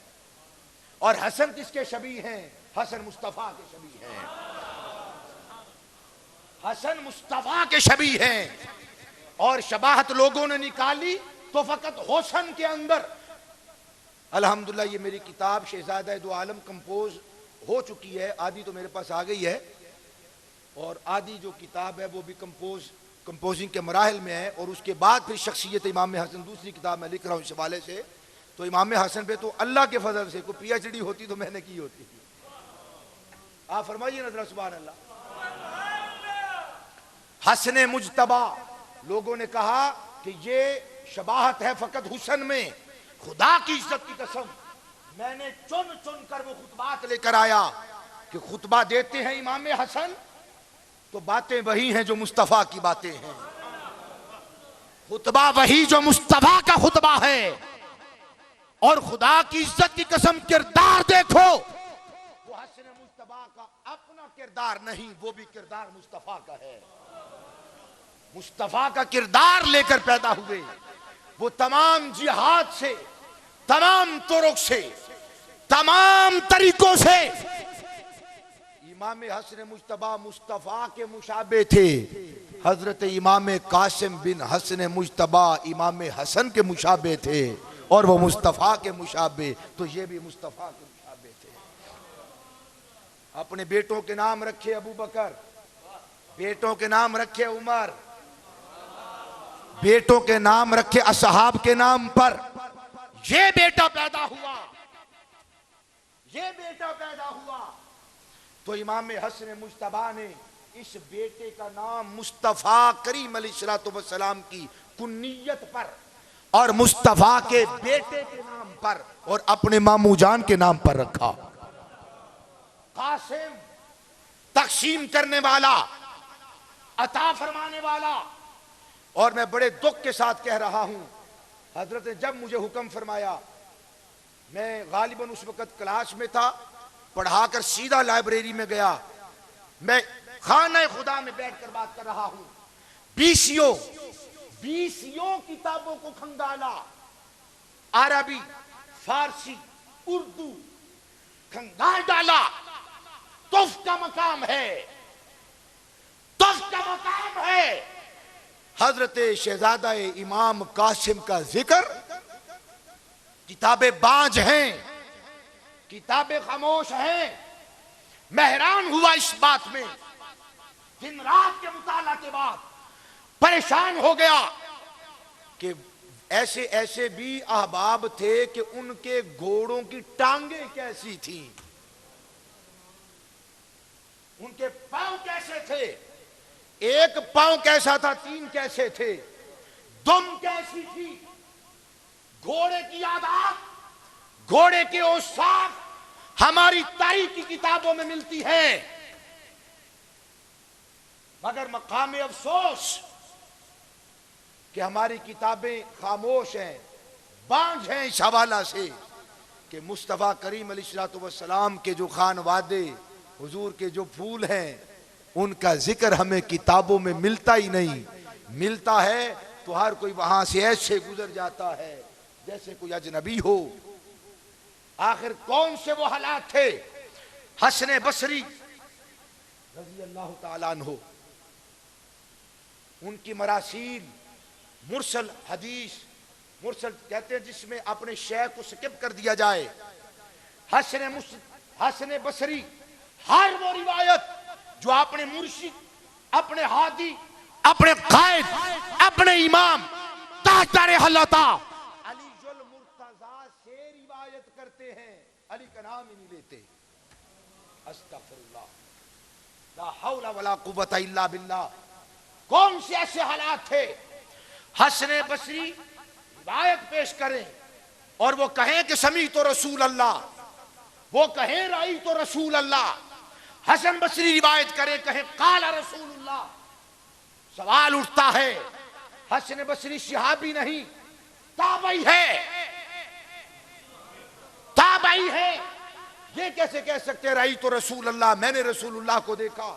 اور حسن کس کے شبیہ ہیں؟ حسن مصطفیٰ کے شبیہ ہیں، حسن مصطفیٰ کے شبیہ ہیں۔ اور شباہت لوگوں نے نکالی تو فقط حسن کے اندر۔ الحمدللہ یہ میری کتاب شہزادہ دو عالم کمپوز ہو چکی ہے، آدھی تو میرے پاس آ گئی ہے، اور آدھی جو کتاب ہے وہ بھی کمپوزنگ کے مراحل میں ہے، اور اس کے بعد پھر شخصیت امام حسن دوسری کتاب میں لکھ رہا ہوں اس حوالے سے۔ تو امام حسن پہ تو اللہ کے فضل سے کوئی پی ایچ ڈی ہوتی تو میں نے کی ہوتی۔ آپ فرمائیے نظر سبحان اللہ۔ حسن مجتبی، لوگوں نے کہا کہ یہ شباہت ہے فقط حسن میں۔ خدا کی عزت کی قسم، میں نے چن چن کر وہ خطبات لے کر آیا کہ خطبہ دیتے ہیں امام حسن تو باتیں وہی ہیں جو مصطفیٰ کی باتیں ہیں، خطبہ وہی جو مصطفیٰ کا خطبہ ہے۔ اور خدا کی عزت کی قسم کردار دیکھو، وہ حسن مجتبی کا اپنا کردار نہیں، وہ بھی کردار مصطفیٰ کا ہے۔ مصطفیٰ کا کردار لے کر پیدا ہوئے، وہ تمام جہاد سے، تمام طرق سے، تمام طریقوں سے امام حسن مجتبی مصطفیٰ کے مشابہ تھے۔ حضرت امام قاسم بن حسن مجتبی امام حسن کے مشابہ تھے، اور وہ مصطفیٰ کے مشابہ، تو یہ بھی مصطفیٰ کے مشابہ تھے۔ اپنے بیٹوں کے نام رکھے ابو بکر، بیٹوں کے نام رکھے عمر، بیٹوں کے نام رکھے اصحاب کے نام پر۔ یہ بیٹا پیدا ہوا، یہ بیٹا پیدا ہوا تو امام حسن مجتبی نے اس بیٹے کا نام مصطفیٰ کریم علیہ السلام کی کنیت پر، اور مصطفیٰ کے بیٹے کے نام پر، اور اپنے ماموں جان کے نام پر رکھا۔ قاسم، تقسیم کرنے والا، عطا فرمانے والا۔ اور میں بڑے دکھ کے ساتھ کہہ رہا ہوں، حضرت نے جب مجھے حکم فرمایا، میں غالباً اس وقت کلاس میں تھا، پڑھا کر سیدھا لائبریری میں گیا، میں خانہ خدا میں بیٹھ کر بات کر رہا ہوں، بیسیوں کتابوں کو کھنگالا، عربی، فارسی، اردو، کھنگال ڈالا۔ تف کا مقام ہے، تف کا مقام ہے۔ حضرت شہزادہ امام قاسم کا ذکر، کتابیں بانج ہیں، کتابیں خاموش ہیں۔ میں حیران ہوا اس بات میں، دن رات کے مطالعہ کے بعد پریشان ہو گیا کہ ایسے ایسے بھی احباب تھے کہ ان کے گھوڑوں کی ٹانگیں کیسی تھیں، ان کے پاؤں کیسے تھے، ایک پاؤں کیسا تھا، تین کیسے تھے، دم کیسی تھی، گھوڑے کی عادات، گھوڑے کے اوصاف ہماری تاریخ کی کتابوں میں ملتی ہے، مگر مقام افسوس کہ ہماری کتابیں خاموش ہیں، بانج ہیں اس حوالہ سے کہ مصطفیٰ کریم علیہ السلام کے جو خانوادے، حضور کے جو پھول ہیں، ان کا ذکر ہمیں کتابوں میں ملتا ہی نہیں۔ ملتا ہے تو ہر کوئی وہاں سے ایسے گزر جاتا ہے جیسے کوئی اجنبی ہو۔ آخر کون سے وہ حالات تھے؟ حسن بصری رضی اللہ تعالیٰ عنہ، ان کی مراسیل، مرسل حدیث، مرسل کہتے ہیں جس میں اپنے شیخ کو سکپ کر دیا جائے۔ حسن بصری ہر وہ روایت جو اپنے مرشد، اپنے ہادی، اپنے قائد، اپنے امام تاجدار حلتا علی المرتضیٰ سے روایت کرتے ہیں، علی کا نام ہی نہیں لیتے۔ استغفر اللہ، لا حول ولا قوت الا باللہ۔ کون سے ایسے حالات تھے؟ حسن بصری روایت پیش کریں اور وہ کہیں کہ سمیعت رسول اللہ، وہ کہیں رائی تو رسول اللہ، حسن بصری روایت کرے کہیں قال رسول اللہ. سوال اٹھتا ہے حسن بصری صحابی نہیں تابعی ہے، تابعی ہے، یہ کیسے کہہ سکتے رائی تو رسول اللہ، میں نے رسول اللہ کو دیکھا؟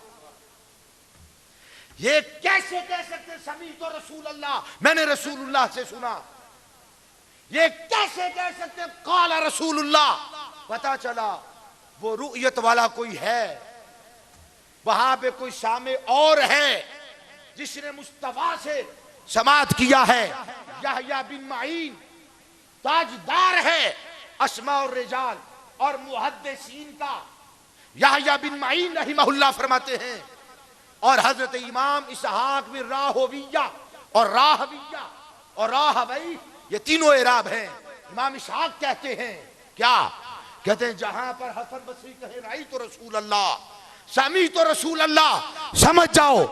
یہ کیسے کہہ سکتے سمیعت رسول اللہ، میں نے رسول اللہ سے سنا؟ یہ کیسے کہہ سکتے قال رسول اللہ؟ پتا چلا وہ رؤیت والا کوئی ہے، وہاں پہ کوئی سامع اور ہے جس نے مصطفیٰ سے سماعت کیا ہے. یحییٰ بن معین تاجدار ہے اسماء الرجال اور محدثین کا. یحییٰ بن معین رحمہ اللہ فرماتے ہیں، اور حضرت امام اسحاق بن راہویہ اور راہویہ اور راہوی یہ تینوں اعراب ہیں. امام اسحاق کہتے ہیں کیا؟ کہتے ہیں جہاں پر حسن بصری کہے رائی تو رسول اللہ، سمیعت تو رسول اللہ، سمجھ جاؤ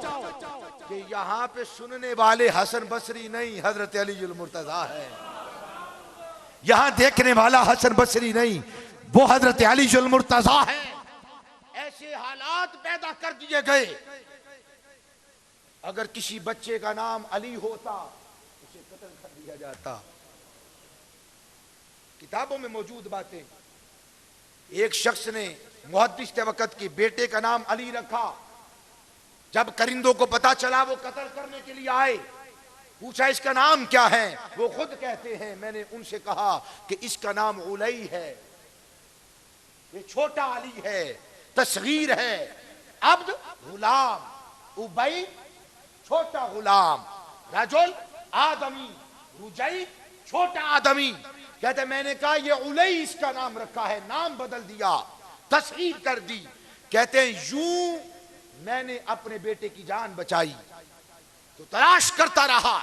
کہ یہاں پہ سننے والے حسن بصری نہیں حضرت علی المرتضیٰ ہے. یہاں دیکھنے والا حسن بصری نہیں، وہ حضرت علی المرتضیٰ ہے. ایسے حالات پیدا کر دیے گئے. اگر کسی بچے کا نام علی ہوتا اسے قتل کر دیا جاتا. کتابوں میں موجود باتیں. ایک شخص نے محدث کے وقت کی بیٹے کا نام علی رکھا. جب کرندوں کو پتا چلا وہ قتل کرنے کے لیے آئے، پوچھا اس کا نام کیا ہے؟ وہ خود کہتے ہیں میں نے ان سے کہا کہ اس کا نام علی ہے، یہ چھوٹا علی ہے، تصغیر ہے. عبد غلام، ابی چھوٹا غلام، رجل آدمی، رجی چھوٹا آدمی. کہتے میں نے کہا یہ علی اس کا نام رکھا ہے، نام بدل دیا، تصغیر کر دی. کہتے ہیں یوں میں نے اپنے بیٹے کی جان بچائی. تو تلاش کرتا رہا.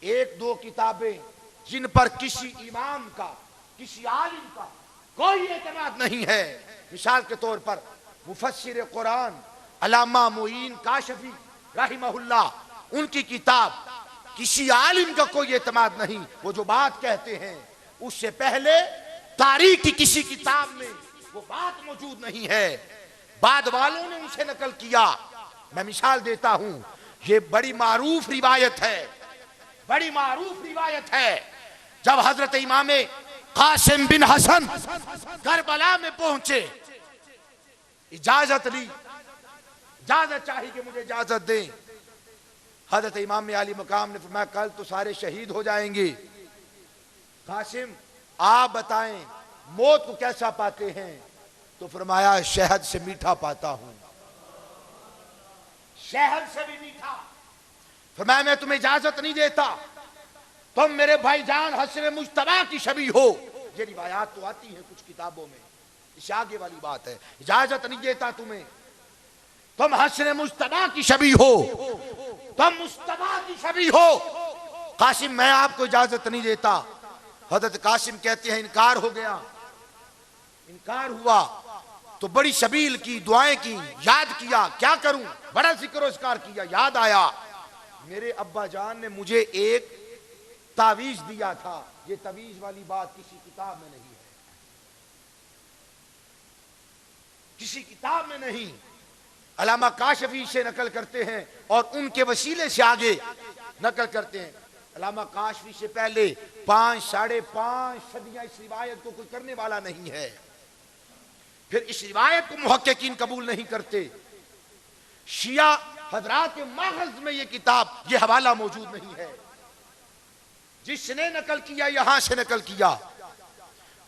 ایک دو کتابیں جن پر کسی امام کا، کسی عالم کا کوئی اعتماد نہیں ہے، مثال کے طور پر مفسر قرآن علامہ معین کاشفی رحمہ اللہ، ان کی کتاب کسی عالم کا کوئی اعتماد نہیں. وہ جو بات کہتے ہیں اس سے پہلے تاریخ کی کسی کتاب میں وہ بات موجود نہیں ہے، بعد والوں نے ان سے نقل کیا. میں مثال دیتا ہوں، یہ بڑی معروف روایت ہے، بڑی معروف روایت ہے. جب حضرت امام قاسم بن حسن کربلا میں پہنچے، اجازت لی، اجازت چاہی کہ مجھے اجازت دیں. حضرت امام علی مقام نے فرمایا کل تو سارے شہید ہو جائیں گے. قاسم آپ بتائیں موت کو کیسا پاتے ہیں؟ تو فرمایا شہد سے میٹھا پاتا ہوں. شہد سے بھی میٹھا. فرمایا میں تمہیں اجازت نہیں دیتا، تم میرے بھائی جان حسن مجتبیٰ کی شبیہ ہو. یہ روایات تو آتی ہیں کچھ کتابوں میں، اس آگے والی بات ہے. اجازت نہیں دیتا تمہیں، تم حسن مجتبیٰ کی شبیہ ہو، تم مجتبیٰ کی شبیہ ہو. قاسم میں آپ کو اجازت نہیں دیتا. حضرت قاسم کہتے ہیں انکار ہو گیا. انکار ہوا تو بڑی سبیل کی، دعائیں کی، یاد کیا کیا کروں، بڑا ذکر و اذکار کیا. یاد آیا میرے ابا جان نے مجھے ایک تعویذ دیا تھا. یہ تعویذ والی بات کسی کتاب میں نہیں ہے، کسی کتاب میں نہیں. علامہ کاشفی سے نقل کرتے ہیں اور ان کے وسیلے سے آگے نقل کرتے ہیں. علامہ کاشفی سے پہلے 5 ساڑھے 5 صدیاں اس روایت کو کوئی کرنے والا نہیں ہے. پھر اس روایت کو محققین قبول نہیں کرتے. شیعہ حضرات کے ماخذ میں یہ کتاب، یہ حوالہ موجود نہیں ہے. جس نے نقل کیا یہاں سے نقل کیا،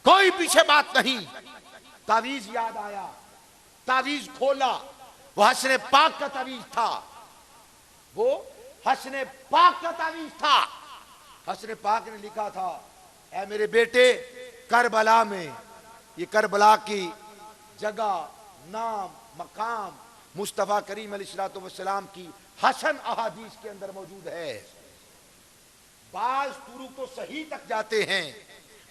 کوئی پیچھے بات نہیں. تعویذ یاد آیا، تعویذ کھولا، وہ حسن پاک کا تعویذ تھا، وہ حسن پاک کا تعویذ تھا. حسن پاک نے لکھا تھا اے میرے بیٹے کربلا میں، یہ کربلا کی جگہ، نام، مقام مصطفیٰ کریم علیہ السلام کی حسن احادیث کے اندر موجود ہے. بعض طرق تو صحیح تک جاتے ہیں.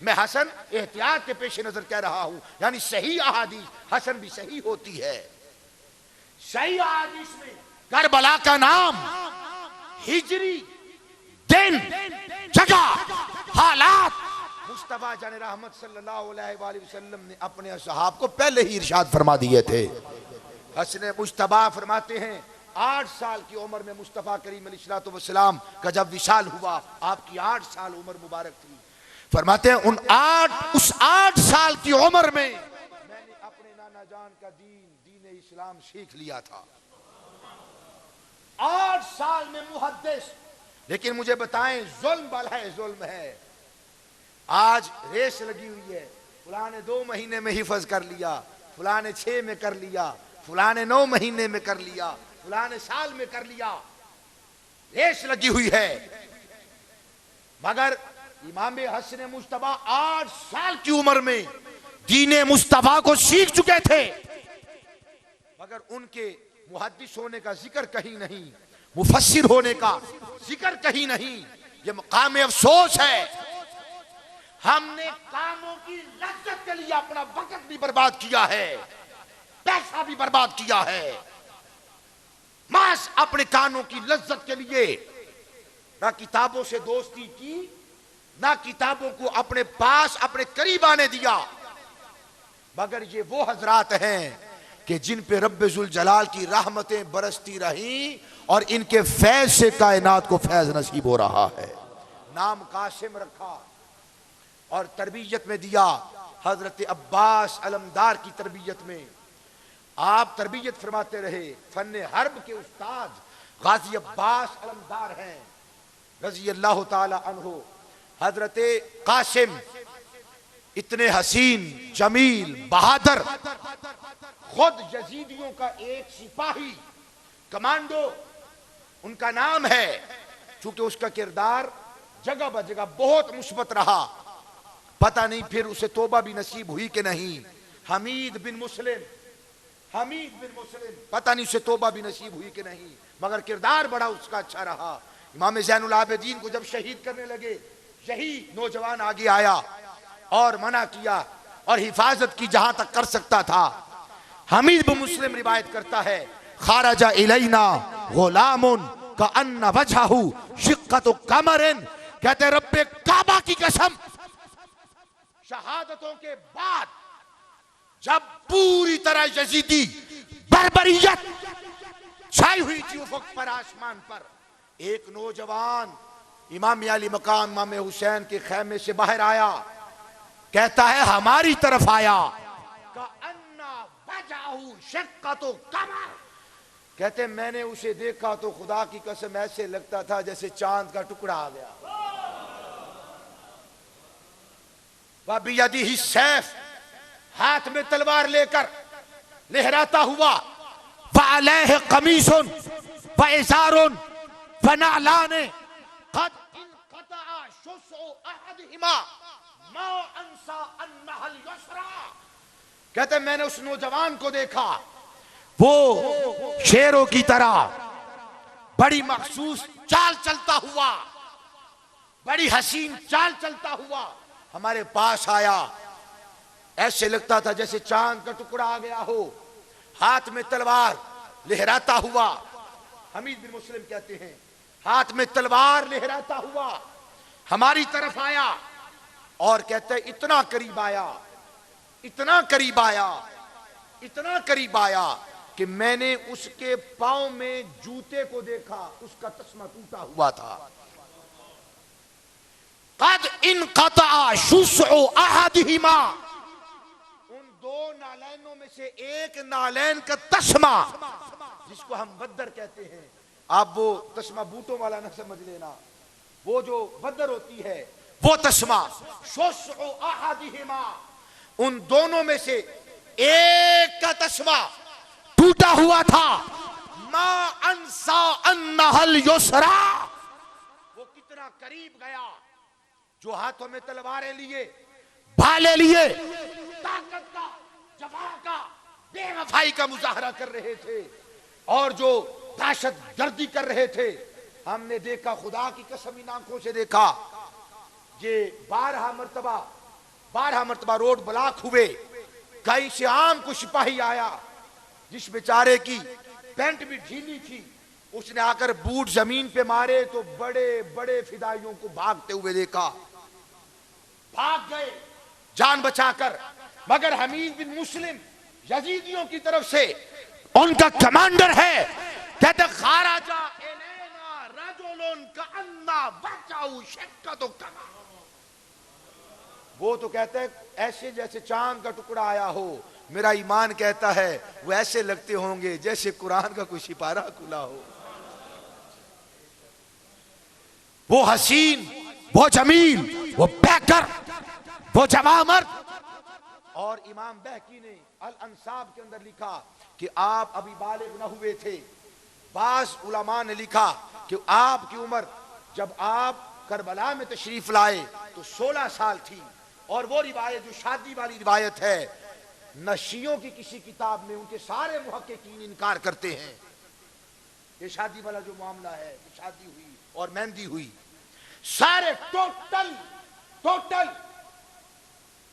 میں حسن احتیاط کے پیش نظر کہہ رہا ہوں، یعنی صحیح احادیث حسن بھی صحیح ہوتی ہے. صحیح احادیث میں کربلا کا نام، ہجری، دن، جگہ، حالات مصطفیٰ جان رحمت صلی اللہ علیہ وآلہ وسلم نے اپنے اصحاب کو پہلے ہی ارشاد فرما دیے تھے. حسن مجتبیٰ فرماتے ہیں 8 سال کی عمر میں مصطفیٰ کریم علیہ السلام کا جب وصال ہوا، آپ کی 8 سال عمر مبارک تھی. فرماتے ہیں اس 8 سال کی عمر میں نے اپنے نانا جان کا دین اسلام سیکھ لیا تھا. 8 سال میں محدث. لیکن مجھے بتائیں ظلم والا ہے، ظلم ہے. آج ریس لگی ہوئی ہے، فلاں نے 2 مہینے میں حفظ کر لیا، فلاں نے 6 میں کر لیا، فلاں نے 9 مہینے میں کر لیا، فلاں نے سال میں کر لیا. ریس لگی ہوئی ہے. مگر امام حسن مجتبیٰ 8 سال کی عمر میں دین مصطفیٰ کو سیکھ چکے تھے، مگر ان کے محدث ہونے کا ذکر کہیں نہیں، مفسر ہونے کا ذکر کہیں نہیں. یہ مقام افسوس ہے. ہم نے کاموں کی لذت کے لیے اپنا وقت بھی برباد کیا ہے، پیسہ بھی برباد کیا ہے، محض اپنے کانوں کی لذت کے لیے. نہ کتابوں سے دوستی کی، نہ کتابوں کو اپنے پاس اپنے قریب آنے دیا. مگر یہ وہ حضرات ہیں کہ جن پہ رب ذوالجلال کی رحمتیں برستی رہیں اور ان کے فیض سے کائنات کو فیض نصیب ہو رہا ہے. نام قاسم رکھا اور تربیت میں دیا حضرت عباس علمدار کی تربیت میں. آپ تربیت فرماتے رہے. فن حرب کے استاد غازی عباس علمدار ہیں رضی اللہ تعالی عنہ. حضرت قاسم اتنے حسین جمیل بہادر، خود یزیدیوں کا ایک سپاہی کمانڈو ان کا نام ہے. چونکہ اس کا کردار جگہ بہ جگہ بہت مثبت رہا، پتہ نہیں پھر اسے توبہ بھی نصیب ہوئی کہ نہیں. حمید بن مسلم پتہ نہیں اسے توبہ بھی نصیب ہوئی کہ نہیں، مگر کردار بڑا اس کا اچھا رہا. امام زین العابدین کو جب شہید کرنے لگے، یہی نوجوان آگے آیا اور منع کیا اور حفاظت کی جہاں تک کر سکتا تھا. حمید بن مسلم روایت کرتا ہے خارج الینا غلام کأن وجہہ شقۃ قمر. کہتے رب کعبہ کی قسم، شہادتوں کے بعد جب پوری طرح یزیدی بربریت چھائی ہوئی تھی افق پر، آسمان پر، ایک نوجوان امام علی مقام امام حسین کے خیمے سے باہر آیا. کہتا ہے ہماری طرف آیا. کأن وجہہ شقۃ قمر. کہتے میں نے اسے دیکھا تو خدا کی قسم ایسے لگتا تھا جیسے چاند کا ٹکڑا آ گیا. وَبِيَدِهِ السَّيْفُ، ہاتھ میں تلوار لے کر لہراتا ہوا. وَعَلَيْهِ قَمِيصٌ وَإِزَارٌ وَنَعْلَانِ قَدْ انْقَطَعَ شُسْعُ أَحَدِهِمَا مَا أَنْسَى أَنَّهَا الْيُسْرَى. کہتے میں نے اس نوجوان کو دیکھا، وہ شیروں کی طرح بڑی مخصوص چال چلتا ہوا، بڑی حسین چال چلتا ہوا ہمارے پاس آیا. ایسے لگتا تھا جیسے چاند کا ٹکڑا آ گیا ہو، ہاتھ میں تلوار لہراتا ہوا. حمید بن مسلم کہتے ہیں ہاتھ میں تلوار لہراتا ہوا ہماری طرف آیا اور کہتے ہیں اتنا قریب آیا، اتنا قریب آیا، اتنا قریب آیا کہ میں نے اس کے پاؤں میں جوتے کو دیکھا، اس کا تسمہ ٹوٹا ہوا تھا. قد انقطع شسع احدہما، ان 2 نالینوں میں سے ایک نالین کا تسمہ جس کو ہم بدر کہتے ہیں. آپ وہ تسمہ بوٹوں والا نہ سمجھ لینا، وہ جو بدر ہوتی ہے وہ تسمہ. شسع احدہما، ان دونوں میں سے ایک کا تسمہ ٹوٹا ہوا تھا. ما انسا انہا الیسرا، وہ کتنا قریب گیا. جو ہاتھوں میں تلواریں لیے، بھالے لیے، طاقت کا، جفا کا، بے وفائی کا مظاہرہ کر رہے تھے اور جو دہشت گردی کر رہے تھے. ہم نے دیکھا، خدا کی قسم ان آنکھوں سے دیکھا، یہ 12 مرتبہ روڈ بلاک ہوئے. کہیں سے عام کو سپاہی آیا جس بیچارے کی پینٹ بھی ڈھیلی تھی، اس نے آ کر بوٹ زمین پہ مارے تو بڑے بڑے فدائیوں کو بھاگتے ہوئے دیکھا. بھاگ گئے جان بچا کر، مگر حمید بن مسلم یزیدیوں کی طرف سے ان کا کمانڈر ہے، کہتے خارج الینا رجل کأن وجهه شقۃ القمر، وہ تو کہتا ہے ایسے جیسے چاند کا ٹکڑا آیا ہو، میرا ایمان کہتا ہے وہ ایسے لگتے ہوں گے جیسے قرآن کا کوئی سپارہ کھلا ہو، وہ حسین، وہ جمیل، وہ پیکر، وہ جوان مرد۔ اور امام بہقی نے الانصاب کے اندر لکھا کہ آپ ابھی بالغ نہ ہوئے تھے، بعض علماء نے لکھا کہ آپ کی عمر جب آپ کربلا میں تشریف لائے تو 16 سال تھی، اور وہ روایت جو شادی والی روایت ہے نہ شیعوں کی کسی کتاب میں، ان کے سارے محققین انکار کرتے ہیں یہ شادی والا جو معاملہ ہے، شادی ہوئی اور مہندی ہوئی، سارے ٹوٹل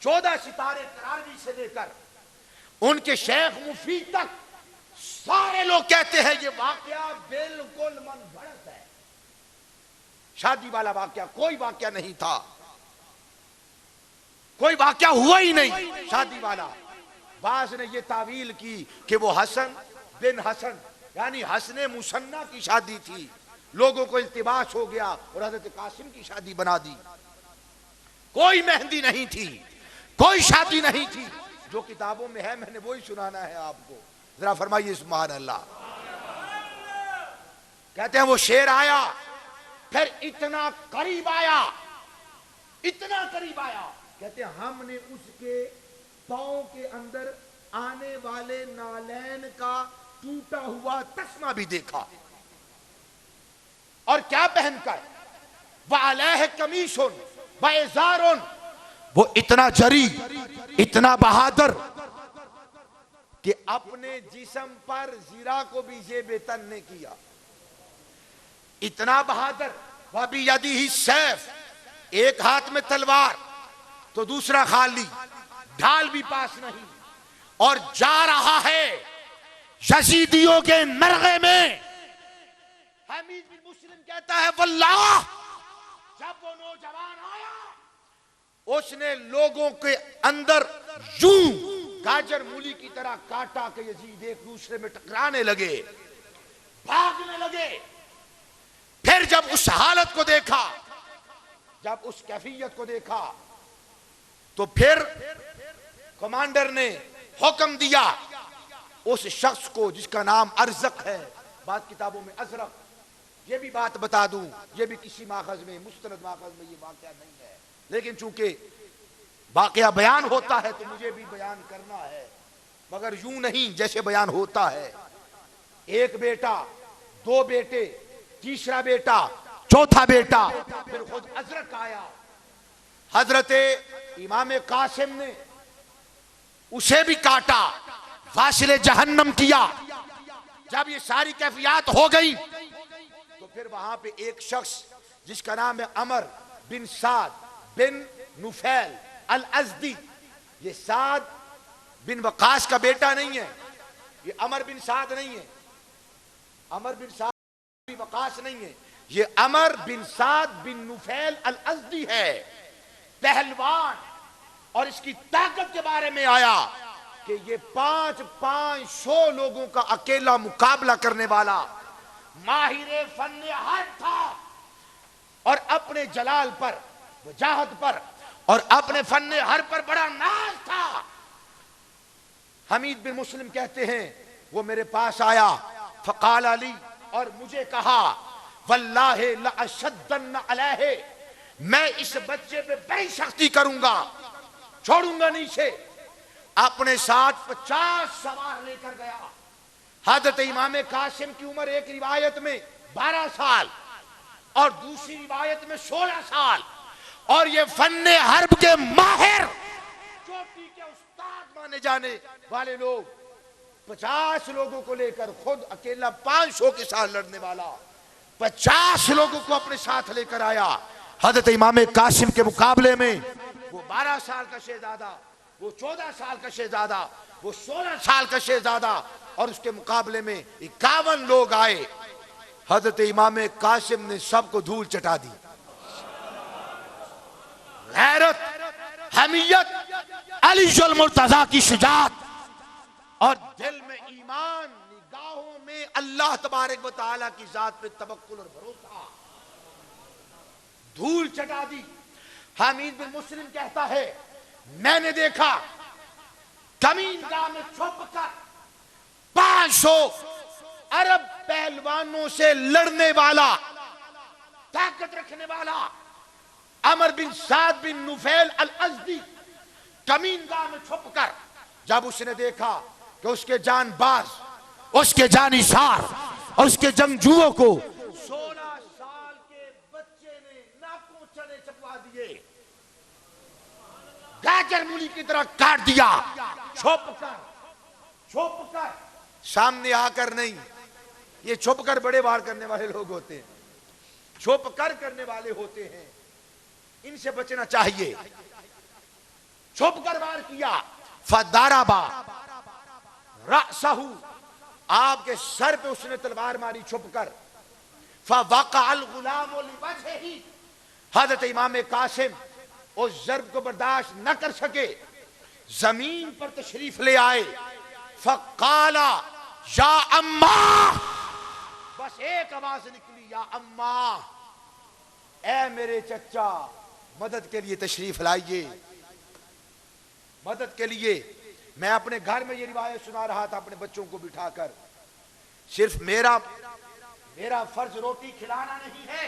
14 ستارے قراری سے لے کر ان کے شیخ مفید تک سارے لوگ کہتے ہیں یہ واقعہ بالکل من گھڑت ہے، شادی والا واقعہ کوئی واقعہ نہیں تھا، کوئی واقعہ ہوا ہی نہیں شادی والا۔ بعض نے یہ تعویل کی کہ وہ حسن بن حسن یعنی حسن مثنیٰ کی شادی تھی، لوگوں کو التباس ہو گیا اور حضرت قاسم کی شادی بنا دی، کوئی مہندی نہیں تھی، کوئی شادی نہیں تھی، جو کتابوں میں ہے میں نے وہی سنانا ہے آپ کو، ذرا فرمائیے سبحان اللہ۔ کہتے ہیں وہ شیر آیا، پھر اتنا قریب آیا، کہتے ہیں ہم نے اس کے پاؤں کے اندر آنے والے نالین کا ٹوٹا ہوا تسمہ بھی دیکھا، اور کیا پہن کر، وعلیہ قمیص وازار، وہ اتنا جری، اتنا بہادر کہ اپنے جسم پر زرہ کو بھی زیب تن نے کیا، اتنا بہادر، وَبِيَدِهِ السَّيْفُ، ایک ہاتھ میں تلوار تو دوسرا خالی، ڈھال بھی پاس نہیں، اور جا رہا ہے یزیدیوں کے مرغے میں۔ حمید بن مسلم کہتا ہے واللہ جب وہ نوجوان آیا اس نے لوگوں کے اندر یوں گاجر مولی کی طرح کاٹا کہ یزید ایک دوسرے میں ٹکرانے لگے، بھاگنے لگے۔ پھر جب اس حالت کو دیکھا، جب اس کیفیت کو دیکھا تو پھر کمانڈر نے حکم دیا اس شخص کو جس کا نام ارزق ہے، بعض کتابوں میں ازرق، یہ بھی بات بتا دوں یہ بھی کسی ماخذ میں مستند ماخذ میں یہ واقعہ نہیں ہے، لیکن چونکہ واقعہ بیان ہوتا ہے تو مجھے بھی بیان کرنا ہے، مگر یوں نہیں جیسے بیان ہوتا ہے۔ ایک بیٹا، 2 بیٹے، تیسرا بیٹا، چوتھا بیٹا، پھر خود ازرق آیا، حضرت امام قاسم نے اسے بھی کاٹا، واصل جہنم کیا۔ جب یہ ساری کیفیات ہو گئی تو پھر وہاں پہ ایک شخص جس کا نام ہے عمر بن سعد بن نفیل الازدی، یہ سعد بن وقاص کا بیٹا نہیں ہے، یہ عمر بن سعد نہیں ہے، عمر بن سعد بن وقاص نہیں ہے، یہ عمر بن سعد بن نفیل الازدی ہے، پہلوان، اور اس کی طاقت کے بارے میں آیا کہ یہ 500 لوگوں کا اکیلا مقابلہ کرنے والا ماہر فن حرب تھا، اور اپنے جلال پر، وجاہت پر اور اپنے فن حرب پر بڑا ناز تھا۔ حمید بن مسلم کہتے ہیں وہ میرے پاس آیا، فقال علی، اور مجھے کہا واللہ لأشدن علیہ، میں اس بچے پہ بڑی سختی کروں گا، چھوڑوں گا نہیں سے۔ اپنے ساتھ 50 سوار لے کر گیا۔ حضرت امام قاسم کی عمر ایک روایت میں 12 سال اور دوسری روایت میں 16 سال، اور یہ فن حرب کے ماہر، چوٹی کے استاد مانے جانے والے لوگ، 50 لوگوں کو لے کر خود اکیلا 500 کے ساتھ لڑنے والا 50 لوگوں کو اپنے ساتھ لے کر آیا۔ حضرت امام قاسم کے مقابلے میں وہ 12 سال کا شہزادہ، وہ 14 سال کا شہزادہ، وہ 16 سال کا شہزادہ، اور اس کے مقابلے میں 51 لوگ آئے۔ حضرت امام قاسم نے سب کو دھول چٹا دی۔ غیرت حمیت، علی المرتضیٰ کی شجاعت، اور دل میں ایمان، نگاہوں میں اللہ تبارک و تعالیٰ کی ذات پہ توکل اور بھروسہ، دھول چٹا دی۔ حمید بن مسلم کہتا ہے میں نے دیکھا کمین گاہ میں چھپ کر 500 عرب پہلوانوں سے لڑنے والا، طاقت رکھنے والا عمر بن سعد بن نفیل الازدی کمین گاہ میں چھپ کر، جب اس نے دیکھا کہ اس کے جان باز، اس کے جانثار، اس کے جنگجوؤں کو 16 سال کے بچے نے ناکوں چنے چپوا دیے، گاجر مولی کی طرح کاٹ دیا، چھپ کر سامنے آ کر نہیں، یہ چھپ کر بڑے وار کرنے والے لوگ ہوتے ہیں، چھپ کر کرنے والے ہوتے ہیں، ان سے بچنا چاہیے۔ چھپ کر وار کیا، فَضَرَبَ رَأْسَهُ، آپ کے سر پہ اس نے تلوار ماری چھپ کر، فَوَقَعَ الْغُلَامُ لِوَجْهِهِ، حضرت امام قاسم اس ضرب کو برداشت نہ کر سکے، زمین پر تشریف لے آئے، فَقَالَ یا اماں، بس ایک آواز نکلی، یا اماں، اے میرے چچا مدد کے لیے تشریف لائیے، مدد کے لیے۔ میں اپنے گھر میں یہ روایت سنا رہا تھا اپنے بچوں کو بٹھا کر، صرف میرا فرض روٹی کھلانا نہیں ہے،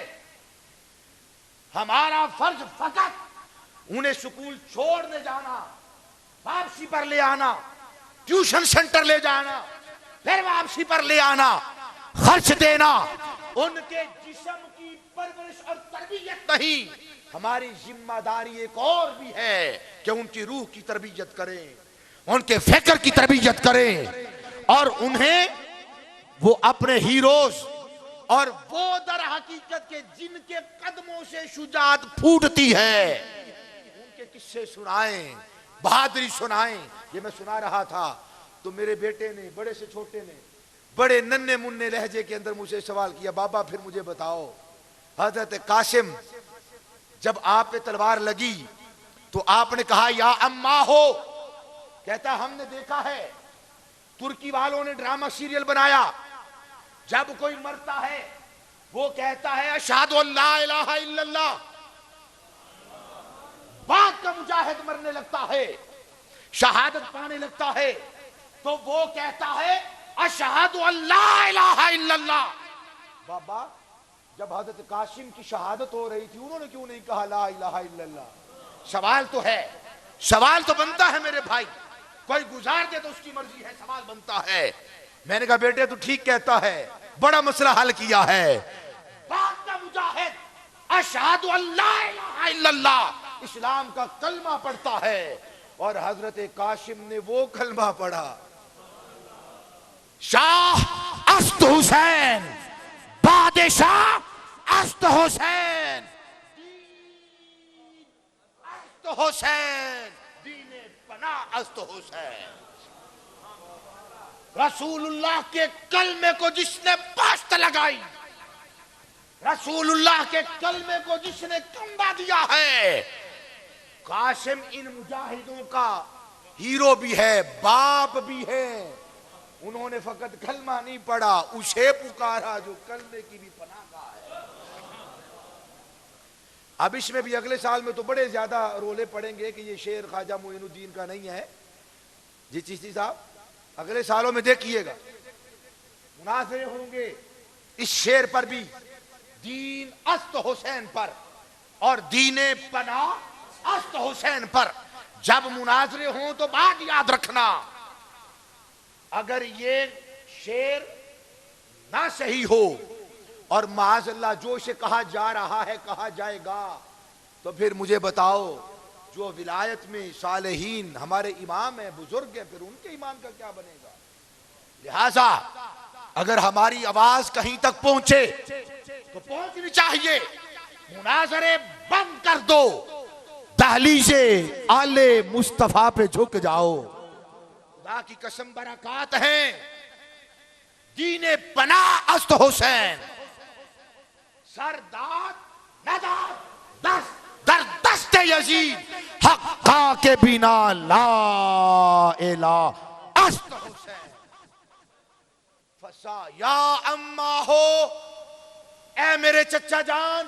ہمارا فرض فقط انہیں سکول چھوڑنے جانا، واپسی پر لے آنا، ٹیوشن سینٹر لے جانا، پھر واپسی پر لے آنا، خرچ دینا، ان کے جسم کی پرورش اور تربیت نہیں، ہماری ذمہ داری ایک اور بھی ہے کہ ان کی روح کی تربیت کریں، ان کے فکر کی تربیت کریں، اور انہیں وہ اپنے ہیروز اور وہ در حقیقت کے جن کے قدموں سے شجاعت پھوٹتی ہے ان کے قصے سنائیں، بہادری سنائیں۔ یہ میں سنا رہا تھا تو میرے بیٹے نے، بڑے سے چھوٹے نے، بڑے ننھے منھے لہجے کے اندر مجھے سوال کیا، بابا پھر مجھے بتاؤ حضرت قاسم جب آپ پہ تلوار لگی تو آپ نے کہا یا اماں ہو؟ کہتا ہم نے دیکھا ہے ترکی والوں نے ڈرامہ سیریل بنایا، جب کوئی مرتا ہے وہ کہتا ہے اشہد ان لا الہ الا اللہ، بعد کا مجاہد مرنے لگتا ہے، شہادت پانے لگتا ہے تو وہ کہتا ہے اشہد ان لا الہ الا اللہ۔ بابا جب حضرت قاسم کی شہادت ہو رہی تھی انہوں نے کیوں نہیں کہا لا الہ الا اللہ؟ سوال تو ہے، سوال تو بنتا ہے میرے بھائی، کوئی گزار دے تو اس کی مرضی ہے، سوال بنتا ہے۔ میں نے کہا بیٹے تو ٹھیک کہتا ہے، بڑا مسئلہ حل کیا ہے، بعد کا مجاہد اشہد ان لا الہ الا اللہ اسلام کا کلمہ پڑھتا ہے، اور حضرت قاسم نے وہ کلمہ پڑھا، شاہ است حسین، بادشاہ است حسین، است حسین، دین پناہ است حسین۔ رسول اللہ کے کلمے کو جس نے پاشت لگائی، رسول اللہ کے کلمے کو جس نے کندھا دیا ہے، قاسم ان مجاہدوں کا ہیرو بھی ہے، باپ بھی ہے۔ انہوں نے فقط کلمہ نہیں پڑھا، اسے پکارا جو کلمے کی بھی پناہ گاہ ہے۔ اب اس میں بھی اگلے سال میں تو بڑے زیادہ رولے پڑیں گے کہ یہ شعر خواجہ معین الدین کا نہیں ہے جی چشتی صاحب، اگلے سالوں میں دیکھیے گا مناظرے ہوں گے اس شعر پر بھی، دین است حسین پر اور دین پناہ است حسین پر۔ جب مناظرے ہوں تو بات یاد رکھنا، اگر یہ شعر نہ صحیح ہو اور معاذ اللہ جو اسے کہا جا رہا ہے کہا جائے گا تو پھر مجھے بتاؤ جو ولایت میں صالحین ہمارے امام ہیں، بزرگ ہیں، پھر ان کے امام کا کیا بنے گا؟ لہذا اگر ہماری آواز کہیں تک پہنچے تو پہنچنی چاہیے، مناظرے بند کر دو، دہلیز آل مصطفیٰ پہ جھک جاؤ۔ خدا کی قسم برکات ہیں، دین پناہ است حسین، سرداد نداد دست در دست یزید حقا کے بنا لا الہ است حسین فسا یا اما ہو، اے میرے چچا جان.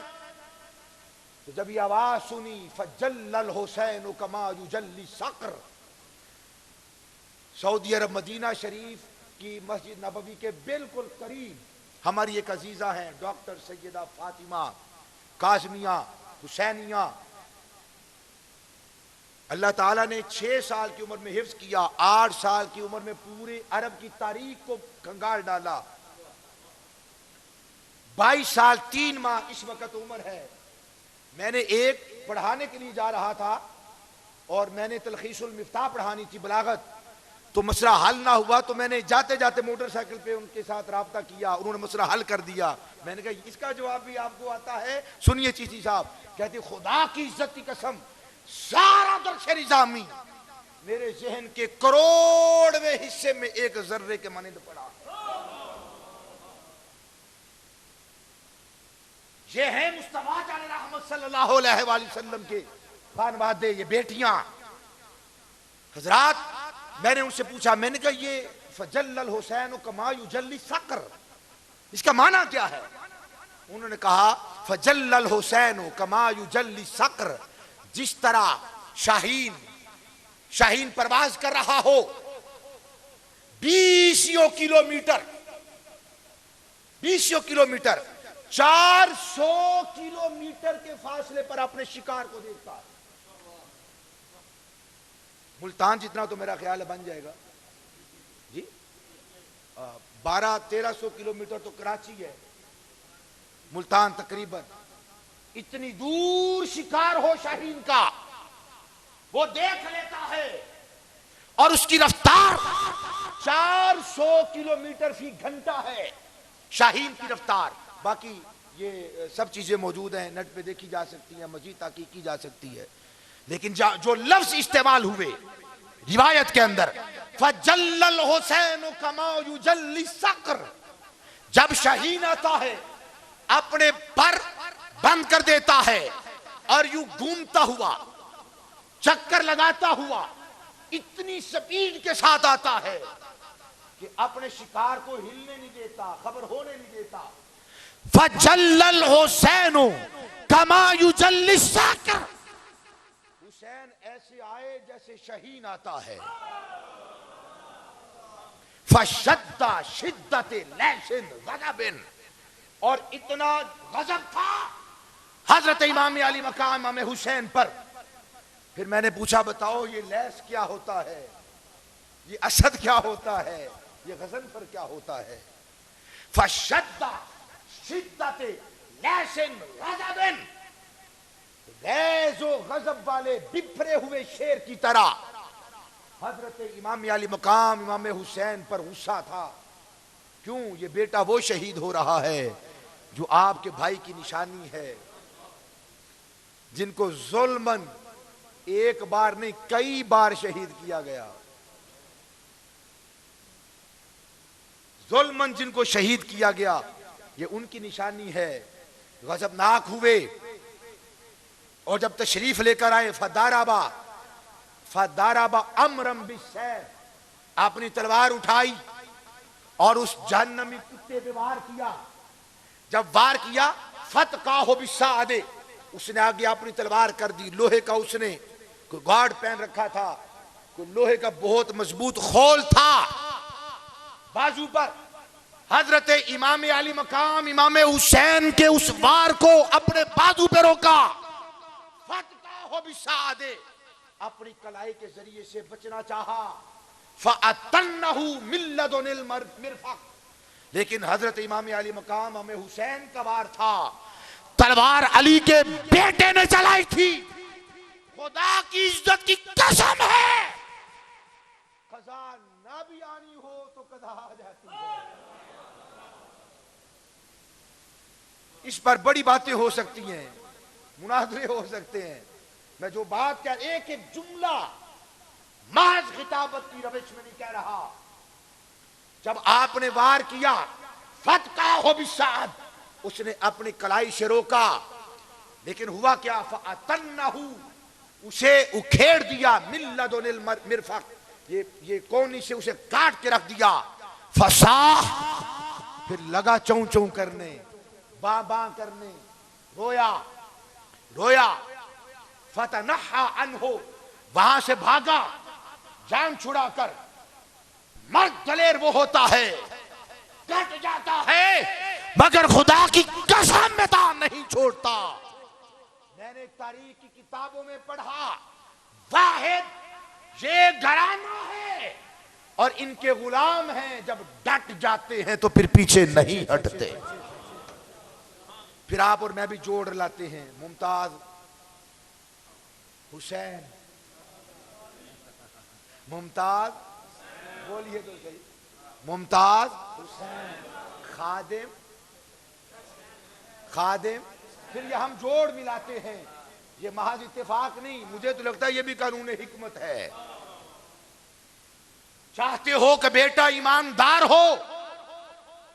تو جب یہ آواز سنی فجل الحسین کما یجلی صقر، سعودی عرب مدینہ شریف کی مسجد نبوی کے بالکل قریب ہماری ایک عزیزہ ہیں ڈاکٹر سیدہ فاطمہ کاظمیہ حسینیہ. اللہ تعالیٰ نے 6 سال کی عمر میں حفظ کیا، 8 سال کی عمر میں پورے عرب کی تاریخ کو کھنگال ڈالا. 22 سال 3 ماہ اس وقت عمر ہے. میں نے ایک پڑھانے کے لیے جا رہا تھا اور میں نے تلخیص المفتاح پڑھانی تھی بلاغت، تو مسئلہ حل نہ ہوا تو میں نے جاتے جاتے موٹر سائیکل پہ ان کے ساتھ رابطہ کیا، انہوں نے مسئلہ حل کر دیا. میں نے کہا اس کا جواب بھی آپ کو آتا ہے؟ سنیے چیشتی صاحب کہتے خدا کی عزت کی قسم سارا درس نظامی میرے ذہن کے کروڑویں حصے میں ایک ذرے کے مانند پڑا. یہ ہے مصطفیٰ علیہ رحمت صلی اللہ علیہ وآلہ وسلم کے خانوادے، یہ بیٹیاں. حضرات میں نے ان سے پوچھا، میں نے کہا یہ فجل الحسین کما یجلی صقر اس کا معنی کیا ہے؟ انہوں نے کہا فجل الحسین کما یجلی صقر، جس طرح شاہین پرواز کر رہا ہو 20 کلومیٹر 400 کلومیٹر کے فاصلے پر اپنے شکار کو دیکھتا ہے. ملتان جتنا تو میرا خیال ہے بن جائے گا جی، 1200-1300 کلومیٹر تو کراچی ہے، ملتان تقریباً. اتنی دور شکار ہو شاہین کا وہ دیکھ لیتا ہے اور اس کی رفتار 400 کلومیٹر فی گھنٹہ ہے شاہین کی رفتار. باقی یہ سب چیزیں موجود ہیں، نیٹ پہ دیکھی جا سکتی ہیں، مزید تحقیق کی جا سکتی ہے. لیکن جو لفظ استعمال ہوئے روایت کے اندر فجل الحسین کما یجلی صقر، جب شاہین آتا ہے اپنے پر بند کر دیتا ہے اور یوں گھومتا ہوا چکر لگاتا ہوا اتنی سپیڈ کے ساتھ آتا ہے کہ اپنے شکار کو ہلنے نہیں دیتا، خبر ہونے نہیں دیتا. فجل الحسین کما یجلی صقر، حسین ایسے آئے جیسے شاہین آتا ہے. فشد شدت لیش غضب، اور اتنا غضب تھا حضرت امام علی مقام امام حسین پر. پھر میں نے پوچھا بتاؤ یہ لیس کیا ہوتا ہے، یہ اسد کیا ہوتا ہے، یہ غضب پر کیا ہوتا ہے؟ فشد شدت لیش غضب، غیظ و غضب والے بپھرے ہوئے شیر کی طرح حضرت امام علی مقام امام حسین پر غصہ تھا. کیوں؟ یہ بیٹا وہ شہید ہو رہا ہے جو آپ کے بھائی کی نشانی ہے، جن کو ظلماً ایک بار نہیں کئی بار شہید کیا گیا. ظلماً جن کو شہید کیا گیا، یہ ان کی نشانی ہے. غضبناک ہوئے اور جب تشریف لے کر آئے فداربا امرم بالسیف، اپنی تلوار اٹھائی اور اس جہنمی کتے پہ وار کیا. جب وار کیا فتقاہ بالصعد، اس نے آگے اپنی تلوار کر دی. لوہے کا اس نے کوئی گارڈ پہن رکھا تھا، کوئی لوہے کا بہت مضبوط خول تھا بازو پر. حضرت امام علی مقام امام حسین کے اس وار کو اپنے بازو پہ روکا. فتقاہ بالصعد، اپنی کلائی کے ذریعے سے بچنا چاہا. فَأَتَنَّهُ مِن لَّدُنِ الْمِرْفَقِ، لیکن حضرت امام علی مقام امام حسین کا وار تھا، تلوار علی کے بیٹے نے چلائی تھی. خدا کی عزت کی قسم ہے خزان نہ بھی آنی ہو تو قضا آ جاتی ہے. اس پر بڑی باتیں ہو سکتی ہیں، مناظرے ہو سکتے ہیں. میں جو بات کہہ ایک جملہ محض خطابت کی روش میں نہیں کہہ رہا. جب آپ نے وار کیا فتقاہ بالصعد، اس نے اپنی کلائی سے روکا، لیکن ہوا کیا؟ فَأَتَنَّهُ اسے اکھیڑ دیا، ملدن المرفق، یہ کونی سے اسے کاٹ کے رکھ دیا، فصاح، پھر لگا چون چون کرنے، باں باں کرنے، رویا، فتنحا عنہ، وہاں سے بھاگا جان چھڑا کر۔ مرد دلیر وہ ہوتا ہے ڈٹ جاتا ہے مگر خدا کی قسم میدان نہیں چھوڑتا۔ میں نے تاریخ کی کتابوں میں پڑھا، واحد یہ گھرانہ ہے اور ان کے غلام ہیں، جب ڈٹ جاتے ہیں تو پھر پیچھے نہیں ہٹتے۔ پھر آپ اور میں بھی جوڑ لاتے ہیں، ممتاز حسین، ممتاز بولیے تو صحیح، ممتاز حسین، خادم، پھر یہ ہم جوڑ ملاتے ہیں، یہ محض اتفاق نہیں، مجھے تو لگتا ہے یہ بھی قانون حکمت ہے۔ چاہتے ہو کہ بیٹا ایماندار ہو،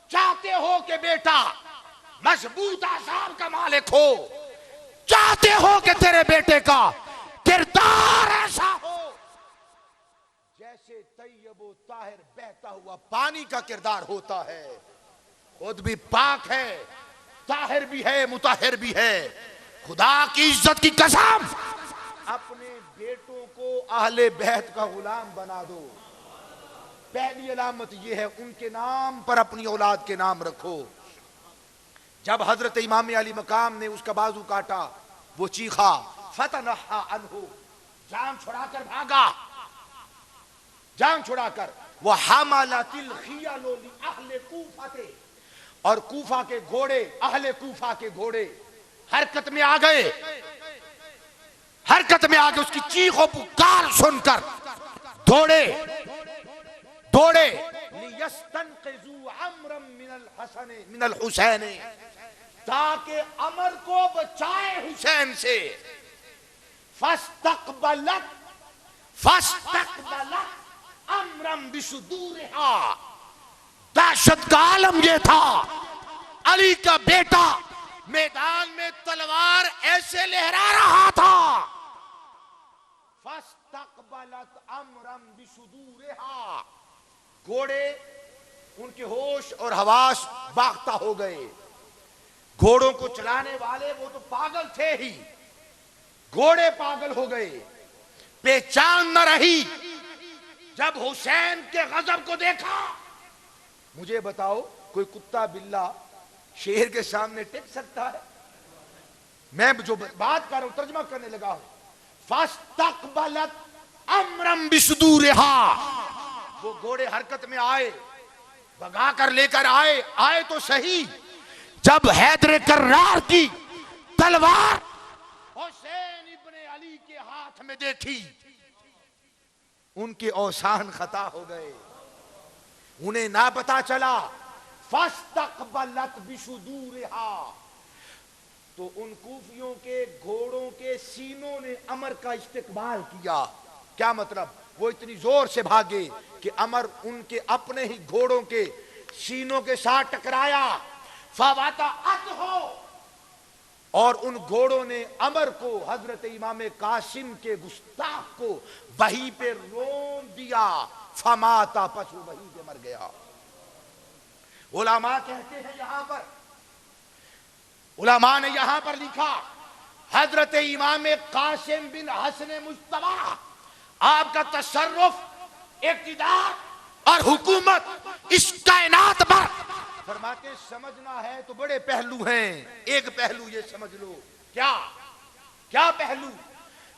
چاہتے ہو کہ بیٹا مضبوط اعصاب کا مالک ہو، چاہتے ہو کہ تیرے بیٹے کا کردار ایسا ہو جیسے طیب و طاہر بہتا ہوا پانی کا کردار ہوتا ہے، خود بھی پاک ہے، طاہر بھی ہے، مطہر بھی ہے، خدا کی عزت کی قسم اپنے بیٹوں کو اہل بیت کا غلام بنا دو۔ پہلی علامت یہ ہے، ان کے نام پر اپنی اولاد کے نام رکھو۔ جب حضرت امام علی مقام نے اس کا بازو کاٹا، وہ چیخا، فتنحا عنہ، جان چھڑا کر بھاگا، جان چھڑا کر، وہ حملت الخیل لأہل کوفہ، اور کوفہ کے گھوڑے، اہل کوفہ کے گھوڑے حرکت میں آ گئے، اس کی چیخ و پکار سن کر دوڑے لیستنقذوا عمرا من الحسین، تاکہ عمر کو بچائے حسین سے۔ فاستقبلت عمرا بصدورها، دہشت کا عالم یہ تھا، علی کا بیٹا میدان میں تلوار ایسے لہرا رہا تھا۔ فاستقبلت عمرا بصدورها، گھوڑے ان کے ہوش اور حواس باختہ ہو گئے، گھوڑوں کو چلانے والے وہ تو پاگل تھے ہی، گھوڑے پاگل ہو گئے، پہچان نہ رہی۔ جب حسین کے غضب کو دیکھا، مجھے بتاؤ کوئی کتا بلہ شیر کے سامنے ٹک سکتا ہے؟ میں جو بات کر رہا ہوں ترجمہ کرنے لگا ہوں۔ فاستقبلت امرا بصدورها، وہ گھوڑے حرکت میں آئے، بھگا کر لے کر آئے تو صحیح، جب حیدر کرار کی تلوار حسین ابن علی کے ہاتھ میں دیکھی، ان کے اوسان خطا ہو گئے، انہیں نہ پتا چلا۔ فاستقبلت بصدورها، تو ان کوفیوں کے گھوڑوں کے سینوں نے عمر کا استقبال کیا۔ کیا مطلب؟ وہ اتنی زور سے بھاگے کہ عمر ان کے اپنے ہی گھوڑوں کے سینوں کے ساتھ ٹکرایا۔ فواتعته، اور ان گھوڑوں نے عمر کو، حضرت امام قاسم کے گستاخ کو وہیں پہ رون دیا۔ فماتا، پس وہ وہیں پہ مر گیا۔ علماء کہتے ہیں، یہاں پر علماء نے یہاں پر لکھا، حضرت امام قاسم بن حسن مجتبی، آپ کا تصرف، اقتدار اور حکومت اس کائنات پر، فرماتے سمجھنا ہے تو بڑے پہلو ہیں، ایک پہلو یہ سمجھ لو۔ کیا پہلو؟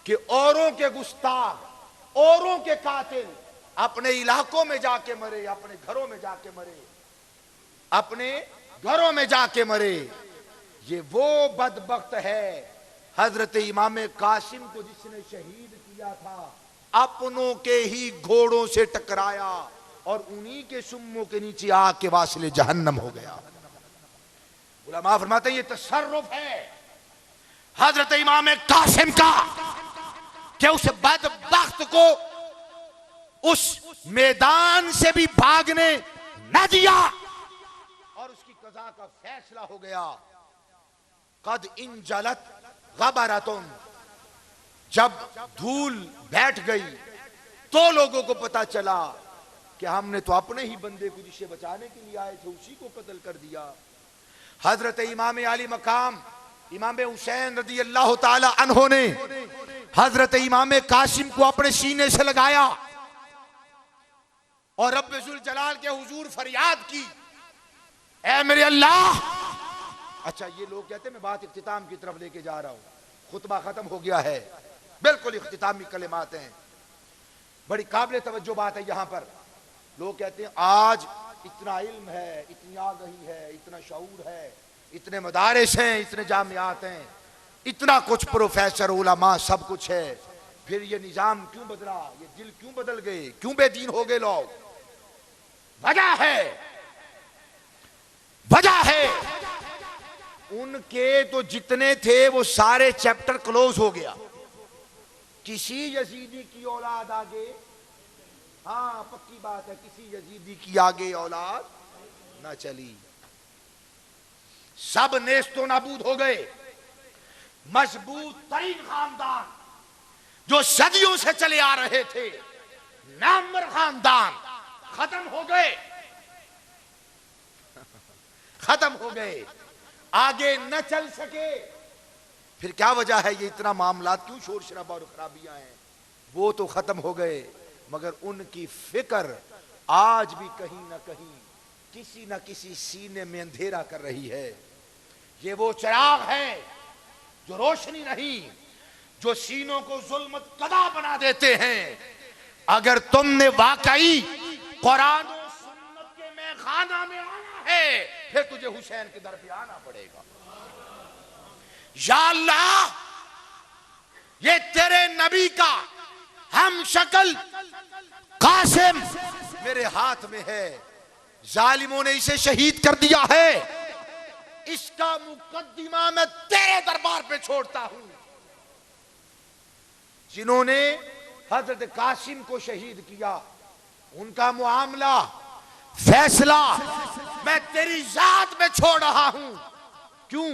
کہ اوروں کے گستاخ، اوروں کے قاتل اپنے علاقوں میں جا کے مرے، اپنے گھروں میں جا کے مرے، اپنے گھروں میں جا کے مرے۔ یہ وہ بدبخت ہے حضرت امام قاسم کو جس نے شہید کیا تھا، اپنوں کے ہی گھوڑوں سے ٹکرایا اور انہی کے سموں کے نیچے آگ کے واسطے جہنم ہو گیا۔ علماء فرماتے ہیں یہ تصرف ہے حضرت امام قاسم کا کہ اس بدبخت کو اس میدان سے بھی بھاگنے نہ دیا اور اس کی قضا کا فیصلہ ہو گیا۔ قد انجلت غبرتن، جب دھول بیٹھ گئی تو لوگوں کو پتا چلا کہ ہم نے تو اپنے ہی بندے کو جسے بچانے کے لیے آئے تھے اسی کو قتل کر دیا. حضرت امام علی مقام امام حسین رضی اللہ تعالی عنہ نے حضرت امام قاسم کو اپنے سینے سے لگایا اور رب ذوالجلال کے حضور فریاد کی, اے میرے اللہ. اچھا یہ لوگ کہتے ہیں میں بات اختتام کی طرف لے کے جا رہا ہوں, خطبہ ختم ہو گیا ہے, بالکل اختتامی کلمات ہیں, بڑی قابل توجہ بات ہے یہاں پر. لوگ کہتے ہیں آج اتنا علم ہے, اتنی آگہی ہے, اتنا شعور ہے, اتنے مدارس ہیں, اتنے جامعات ہیں, اتنا کچھ پروفیسر علماء سب کچھ ہے, پھر یہ نظام کیوں بدلا, یہ دل کیوں بدل گئے, کیوں بے دین ہو گئے لوگ؟ وجہ ہے ان کے تو جتنے تھے وہ سارے چیپٹر کلوز ہو گیا. کسی یزیدی کی اولاد آگے, ہاں پکی بات ہے, کسی یزیدی کی آگے اولاد نہ چلی, سب نیست و نابود ہو گئے. مضبوط ترین خاندان جو صدیوں سے چلے آ رہے تھے, نامور خاندان ختم ہو گئے, ختم ہو گئے, آگے نہ چل سکے. پھر کیا وجہ ہے یہ اتنا معاملات کیوں شور شرابہ اور خرابیاں ہیں؟ وہ تو ختم ہو گئے مگر ان کی فکر آج بھی کہیں نہ کہیں کسی نہ کسی سینے میں اندھیرا کر رہی ہے. یہ وہ چراغ ہے جو روشنی نہیں, جو سینوں کو ظلمت قدا بنا دیتے ہیں. اگر تم نے واقعی قرآن و سنت کے میخانہ میں آنا ہے پھر تجھے حسین کے در پہ آنا پڑے گا. یا اللہ یہ تیرے نبی کا ہم شکل قاسم میرے ہاتھ میں ہے, ظالموں نے اسے شہید کر دیا ہے, اس کا مقدمہ میں تیرے دربار پہ چھوڑتا ہوں. جنہوں نے حضرت قاسم کو شہید کیا ان کا معاملہ فیصلہ میں تیری ذات میں چھوڑ رہا ہوں. کیوں؟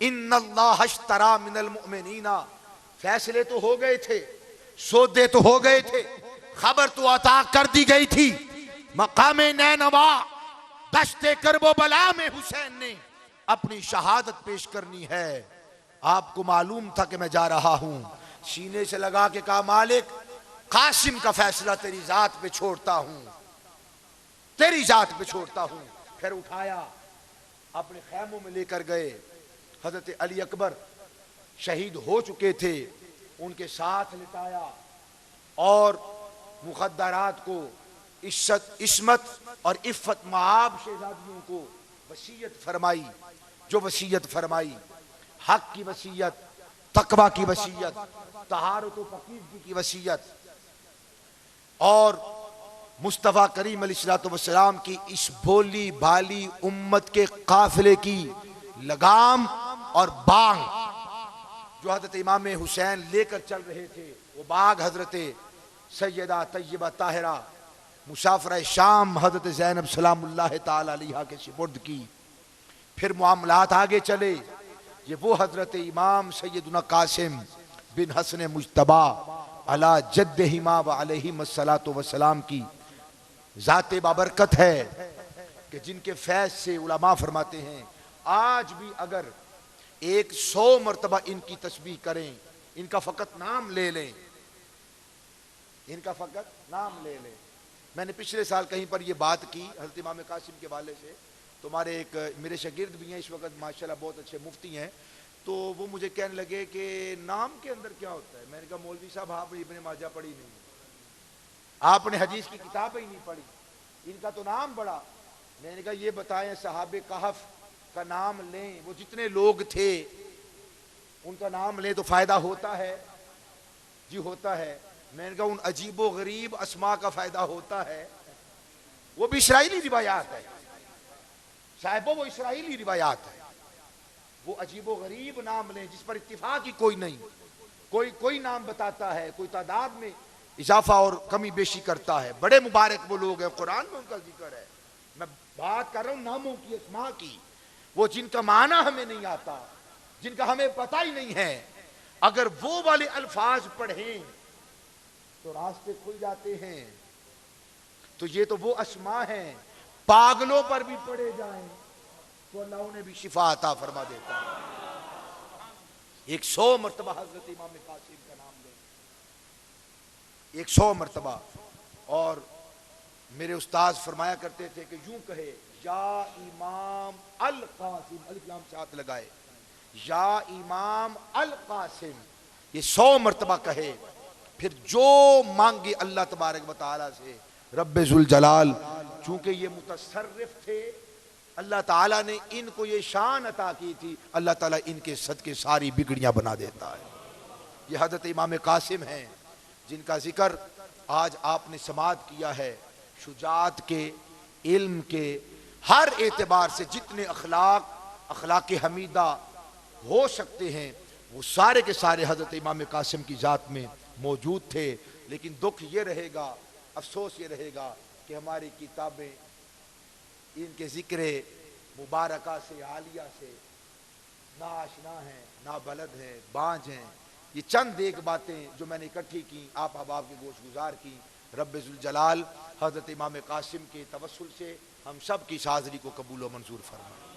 ان اللہ اشتری من المؤمنین, فیصلے تو ہو گئے تھے, سودے تو ہو گئے تھے, خبر تو عطا کر دی گئی تھی. مقام نینوا دشت کرب و بلا میں حسین نے اپنی شہادت پیش کرنی ہے. آپ کو معلوم تھا کہ میں جا رہا ہوں, سینے سے لگا کے کہا مالک قاسم کا فیصلہ تیری ذات پہ چھوڑتا ہوں, تیری ذات پہ چھوڑتا ہوں. پھر اٹھایا اپنے خیموں میں لے کر گئے. حضرت علی اکبر شہید ہو چکے تھے, ان کے ساتھ لٹایا اور مخدرات کو عصمت اور عفت مآب شہزادیوں کو وصیت فرمائی. جو وصیت فرمائی حق کی وصیت, تقوی کی وصیت, طہارت و پاکیزگی کی وصیت, اور مصطفیٰ کریم علیہ الصلوۃ والسلام کی اس بولی بالی امت کے قافلے کی لگام اور بانگ جو حضرت امام حسین لے کر چل رہے تھے, وہ باغ حضرت سیدہ طیبہ طاہرہ مسافرہ شام حضرت زینب سلام اللہ تعالی علیہا کے سپرد کی. پھر معاملات آگے چلے. یہ وہ حضرت امام سیدنا قاسم بن حسن مجتبی علی جدہما و علیہم الصلاۃ والسلام کی ذات بابرکت ہے کہ جن کے فیض سے علماء فرماتے ہیں آج بھی اگر 100 مرتبہ ان کی تسبیح کریں, ان کا فقط نام لے لیں, ان کا فقط نام لے لیں. میں نے پچھلے سال کہیں پر یہ بات کی حضرت امام قاسم کے والے سے, تمہارے ایک میرے شاگرد بھی ہیں اس وقت ماشاءاللہ, بہت اچھے مفتی ہیں, تو وہ مجھے کہنے لگے کہ نام کے اندر کیا ہوتا ہے. میں نے کہا مولوی صاحب آپ نے ابن ماجہ پڑھی نہیں, آپ نے حدیث کی کتاب ہی نہیں پڑھی, ان کا تو نام بڑا. میں نے کہا یہ بتائیں صحابہ کہف کا نام لیں, وہ جتنے لوگ تھے ان کا نام لیں تو فائدہ ہوتا ہے؟ جی ہوتا ہے. میں نے کہا ان عجیب و غریب اسماء کا فائدہ ہوتا ہے؟ وہ بھی اسرائیلی روایات ہے صاحبوں, وہ اسرائیلی روایات ہے. وہ عجیب و غریب نام لیں جس پر اتفاق ہی کوئی نہیں, کوئی نام بتاتا ہے, کوئی تعداد میں اضافہ اور کمی بیشی کرتا ہے. بڑے مبارک وہ لوگ ہیں, قرآن میں ان کا ذکر ہے. میں بات کر رہا ہوں ناموں کی, اسماء کی, وہ جن کا معنی ہمیں نہیں آتا, جن کا ہمیں پتہ ہی نہیں ہے. اگر وہ والے الفاظ پڑھیں تو راستے کھل جاتے ہیں. تو یہ تو وہ اسماء ہیں، پاگلوں پر بھی پڑھے جائیں تو اللہ انہیں بھی شفا عطا فرما دیتا ہے. 100 مرتبہ حضرت امام قاسم کا نام لیں، 100 مرتبہ. اور میرے استاذ فرمایا کرتے تھے کہ یوں کہے یا امام القاسم، الف لام سے ہاتھ لگائے، یا امام القاسم، یہ 100 مرتبہ کہے. پھر جو مانگے اللہ تبارک و تعالیٰ سے. رب ذوالجلال چونکہ یہ متصرف تھے، اللہ تعالیٰ نے ان کو یہ شان عطا کی تھی، اللہ تعالیٰ ان کے صدقے ساری بگڑیاں بنا دیتا ہے. یہ حضرت امام قاسم ہیں جن کا ذکر آج آپ نے سماعت کیا ہے. شجاعت کے، علم کے، ہر اعتبار سے جتنے اخلاق حمیدہ ہو سکتے ہیں وہ سارے کے سارے حضرت امام قاسم کی ذات میں موجود تھے. لیکن دکھ یہ رہے گا، افسوس یہ رہے گا کہ ہماری کتابیں ان کے ذکر مبارکہ سے، عالیہ سے نا آشنا ہیں، نا بلد ہیں، بانج ہیں. یہ چند ایک باتیں جو میں نے اکٹھی کی، آپ احباب کے گوش گزار کی. رب ذوالجلال حضرت امام قاسم کے توسل سے ہم سب کی حاضری کو قبول و منظور فرمائے.